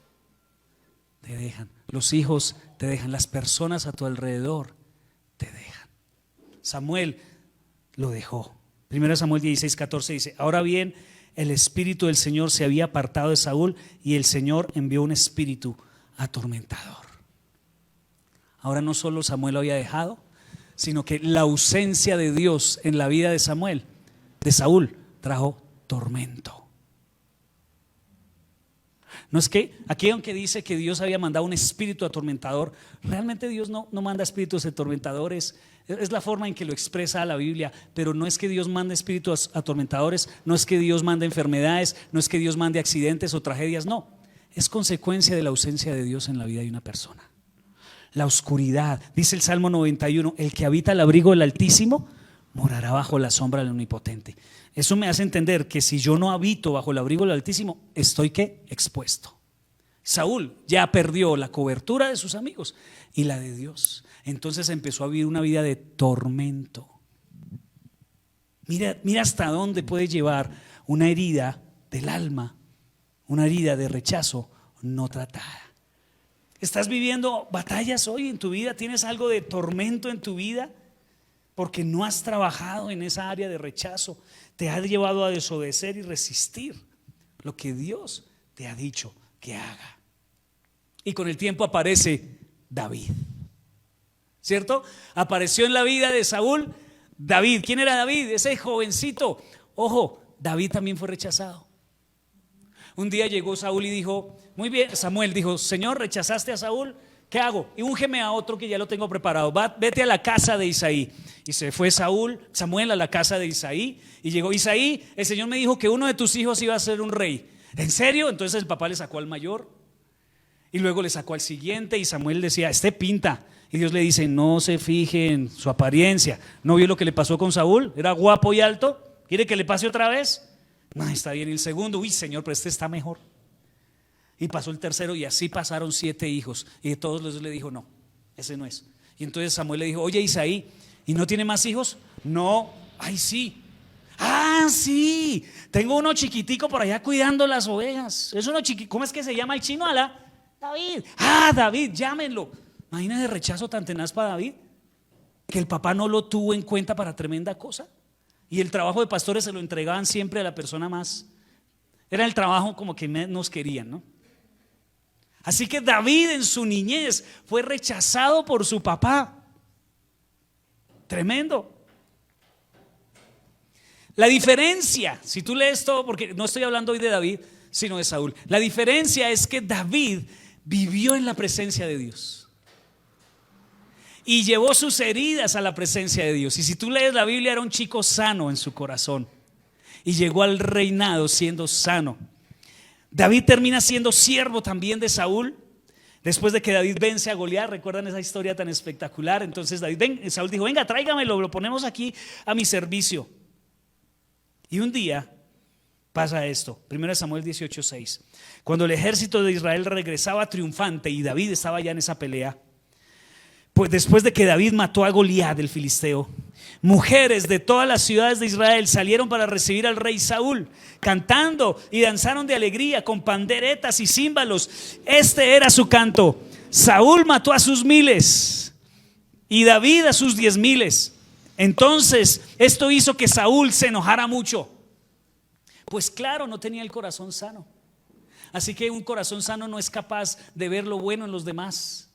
[SPEAKER 1] Te dejan. Los hijos te dejan, las personas a tu alrededor te dejan. Samuel lo dejó. 1 Samuel 16:14 dice: ahora bien, el espíritu del Señor se había apartado de Saúl, y el Señor envió un espíritu atormentador. Ahora no solo Samuel lo había dejado, sino que la ausencia de Dios en la vida de Saúl, trajo tormento. No es que aquí, aunque dice que Dios había mandado un espíritu atormentador, realmente Dios no manda espíritus atormentadores. Es la forma en que lo expresa la Biblia, pero no es que Dios mande espíritus atormentadores, no es que Dios mande enfermedades, no es que Dios mande accidentes o tragedias, no. Es consecuencia de la ausencia de Dios en la vida de una persona. La oscuridad, dice el Salmo 91: el que habita al abrigo del Altísimo morará bajo la sombra del Omnipotente. Eso me hace entender que si yo no habito bajo el abrigo del Altísimo, estoy ¿qué? Expuesto. Saúl ya perdió la cobertura de sus amigos y la de Dios. Entonces empezó a vivir una vida de tormento. Mira hasta dónde puede llevar una herida del alma, una herida de rechazo no tratada. ¿Estás viviendo batallas hoy en tu vida? ¿Tienes algo de tormento en tu vida? Porque no has trabajado en esa área de rechazo. Te ha llevado a desobedecer y resistir lo que Dios te ha dicho que haga. Y con el tiempo aparece David, ¿cierto? Apareció en la vida de Saúl David. ¿Quién era David? Ese jovencito. Ojo, David también fue rechazado. Un día llegó Saúl y dijo, muy bien, Samuel dijo, Señor, rechazaste a Saúl, ¿qué hago? Y úngeme a otro que ya lo tengo preparado. Vete a la casa de Isaí. Y se fue Samuel a la casa de Isaí. Y llegó Isaí, el Señor me dijo que uno de tus hijos iba a ser un rey. ¿En serio? Entonces el papá le sacó al mayor y luego le sacó al siguiente. Y Samuel decía, este pinta. Y Dios le dice, no se fije en su apariencia. ¿No vio lo que le pasó con Saúl? Era guapo y alto. ¿Quiere que le pase otra vez? No, está bien. Y el segundo, uy, Señor, pero este está mejor. Y pasó el tercero y así pasaron 7 hijos. Y de todos los le dijo, no, ese no es. Y entonces Samuel le dijo, oye, Isaí, ¿y no tiene más hijos? No, ay, sí. Ah, sí, tengo uno chiquitico por allá cuidando las ovejas. Es uno chiquitico. ¿Cómo es que se llama el chino, Ala? David. Ah, David, llámenlo. Imagina el rechazo tan tenaz para David, que el papá no lo tuvo en cuenta para tremenda cosa. Y el trabajo de pastores se lo entregaban siempre a la persona más. Era el trabajo como que nos querían, ¿no? Así que David en su niñez fue rechazado por su papá. Tremendo. La diferencia, si tú lees todo, porque no estoy hablando hoy de David, sino de Saúl. La diferencia es que David vivió en la presencia de Dios y llevó sus heridas a la presencia de Dios. Y si tú lees la Biblia, era un chico sano en su corazón y llegó al reinado siendo sano. David termina siendo siervo también de Saúl. Después de que David vence a Goliat, ¿recuerdan esa historia tan espectacular? Entonces Saúl dijo, venga, tráigamelo, lo ponemos aquí a mi servicio. Y un día pasa esto, 1 Samuel 18:6. Cuando el ejército de Israel regresaba triunfante y David estaba ya en esa pelea, pues después de que David mató a Goliat, el filisteo, mujeres de todas las ciudades de Israel salieron para recibir al rey Saúl, cantando y danzaron de alegría con panderetas y címbalos. Este era su canto: Saúl mató a sus 1000 y David a sus 10,000. Entonces esto hizo que Saúl se enojara mucho, pues claro, no tenía el corazón sano. Así que un corazón sano no es capaz de ver lo bueno en los demás.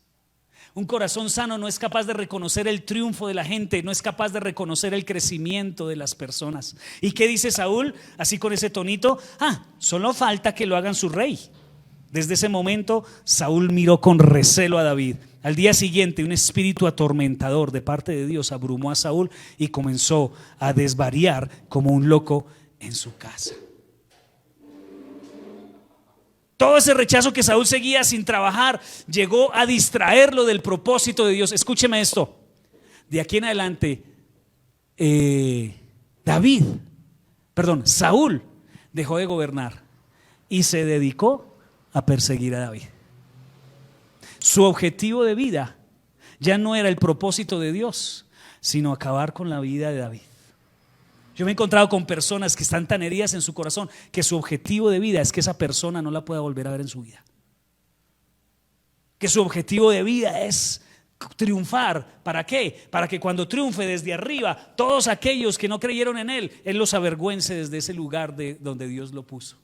[SPEAKER 1] Un corazón sano no es capaz de reconocer el triunfo de la gente, no es capaz de reconocer el crecimiento de las personas. ¿Y qué dice Saúl? Así con ese tonito, solo falta que lo hagan su rey. Desde ese momento Saúl miró con recelo a David. Al día siguiente un espíritu atormentador de parte de Dios abrumó a Saúl y comenzó a desvariar como un loco en su casa. Todo ese rechazo que Saúl seguía sin trabajar llegó a distraerlo del propósito de Dios. Escúcheme esto. De aquí en adelante, Saúl dejó de gobernar y se dedicó a perseguir a David. Su objetivo de vida ya no era el propósito de Dios, sino acabar con la vida de David. Yo me he encontrado con personas que están tan heridas en su corazón que su objetivo de vida es que esa persona no la pueda volver a ver en su vida. Que su objetivo de vida es triunfar. ¿Para qué? Para que cuando triunfe desde arriba, todos aquellos que no creyeron en él los avergüence desde ese lugar donde Dios lo puso.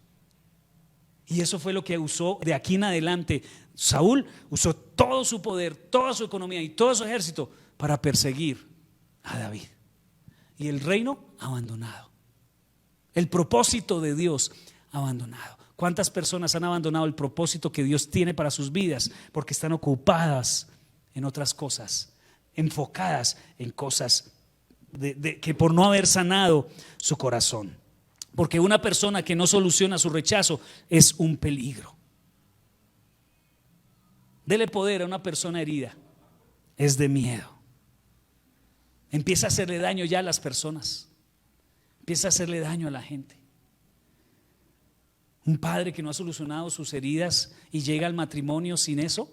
[SPEAKER 1] Y eso fue lo que usó de aquí en adelante. Saúl usó todo su poder, toda su economía y todo su ejército para perseguir a David. Y el reino abandonado. El propósito de Dios abandonado. ¿Cuántas personas han abandonado el propósito que Dios tiene para sus vidas? Porque están ocupadas en otras cosas, enfocadas en cosas que por no haber sanado su corazón. Porque una persona que no soluciona su rechazo es un peligro. Dele poder a una persona herida, es de miedo. Empieza a hacerle daño ya a las personas. Empieza a hacerle daño a la gente. Un padre que no ha solucionado sus heridas y llega al matrimonio sin eso,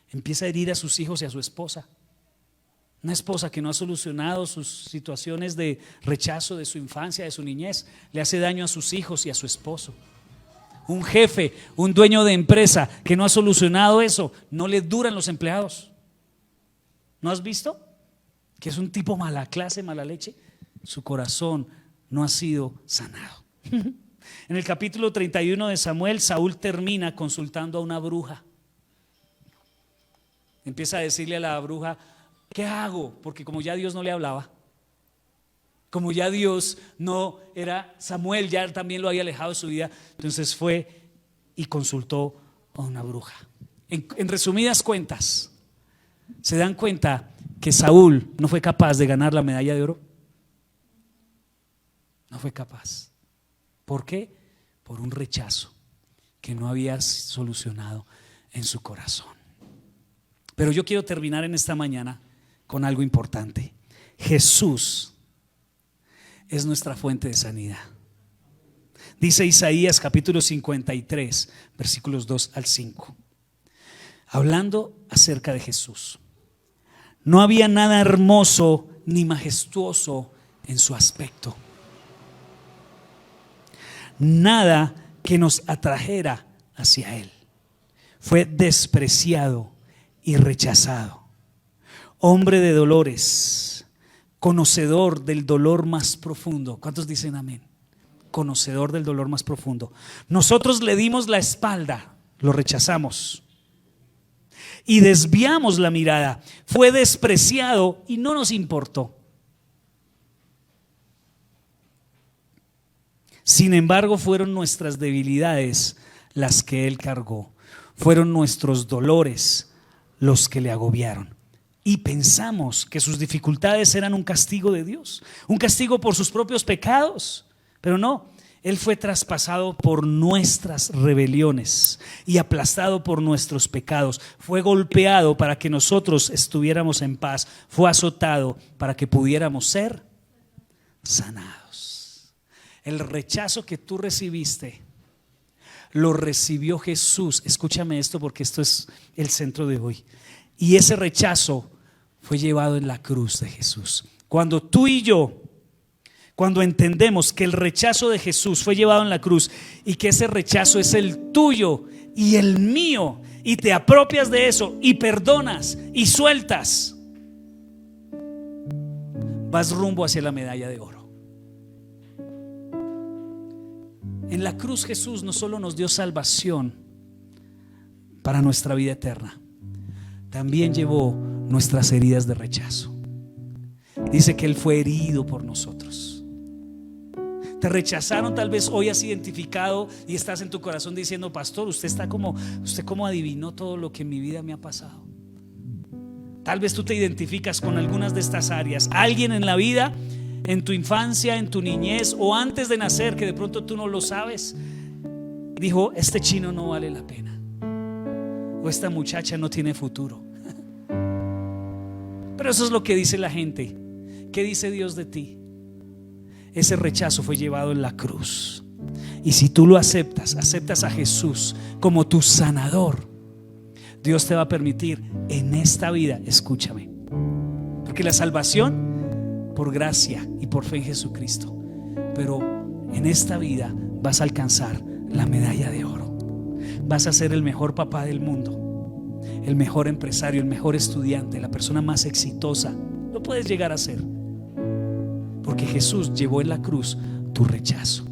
[SPEAKER 1] empieza a herir a sus hijos y a su esposa. Una esposa que no ha solucionado sus situaciones de rechazo de su infancia, de su niñez, le hace daño a sus hijos y a su esposo. Un jefe, un dueño de empresa que no ha solucionado eso, no le duran los empleados. ¿No has visto? Que es un tipo mala clase, mala leche. Su corazón no ha sido sanado. En el capítulo 31 de Samuel, Saúl termina consultando a una bruja. Empieza a decirle a la bruja: ¿qué hago? Porque como ya Dios no le hablaba, como ya Dios no era, Samuel ya también lo había alejado de su vida, entonces fue y consultó a una bruja. En resumidas cuentas, ¿se dan cuenta que Saúl no fue capaz de ganar la medalla de oro? No fue capaz. ¿Por qué? Por un rechazo que no había solucionado en su corazón. Pero yo quiero terminar en esta mañana con algo importante. Jesús es nuestra fuente de sanidad. Dice Isaías capítulo 53, versículos 2 al 5, hablando acerca de Jesús: no había nada hermoso ni majestuoso en su aspecto, nada que nos atrajera hacia él. Fue despreciado y rechazado, hombre de dolores, conocedor del dolor más profundo. ¿Cuántos dicen amén? Conocedor del dolor más profundo. Nosotros le dimos la espalda, lo rechazamos y desviamos la mirada. Fue despreciado y no nos importó. Sin embargo, fueron nuestras debilidades las que él cargó, fueron nuestros dolores los que le agobiaron. Y pensamos que sus dificultades eran un castigo de Dios, un castigo por sus propios pecados. Pero no, él fue traspasado por nuestras rebeliones y aplastado por nuestros pecados. Fue golpeado para que nosotros estuviéramos en paz. Fue azotado para que pudiéramos ser sanados. El rechazo que tú recibiste lo recibió Jesús. Escúchame esto, porque esto es el centro de hoy. Y ese rechazo fue llevado en la cruz de Jesús. Cuando tú y yo, cuando entendemos que el rechazo de Jesús fue llevado en la cruz y que ese rechazo es el tuyo y el mío, y te apropias de eso y perdonas y sueltas, vas rumbo hacia la medalla de oro. En la cruz Jesús no solo nos dio salvación para nuestra vida eterna, también llevó nuestras heridas de rechazo. Dice que Él fue herido por nosotros. Te rechazaron, tal vez hoy has identificado y estás en tu corazón diciendo: pastor, usted como adivinó todo lo que en mi vida me ha pasado. Tal vez tú te identificas con algunas de estas áreas. Alguien en la vida, en tu infancia, en tu niñez o antes de nacer, que de pronto tú no lo sabes, dijo: este chino no vale la pena, o esta muchacha no tiene futuro. Pero eso es lo que dice la gente. ¿Qué dice Dios de ti? Ese rechazo fue llevado en la cruz. Y si tú lo aceptas a Jesús como tu sanador, Dios te va a permitir en esta vida, escúchame, porque la salvación por gracia y por fe en Jesucristo, pero en esta vida vas a alcanzar la medalla de oro. Vas a ser el mejor papá del mundo, el mejor empresario, el mejor estudiante, la persona más exitosa. Lo puedes llegar a ser, porque Jesús llevó en la cruz tu rechazo.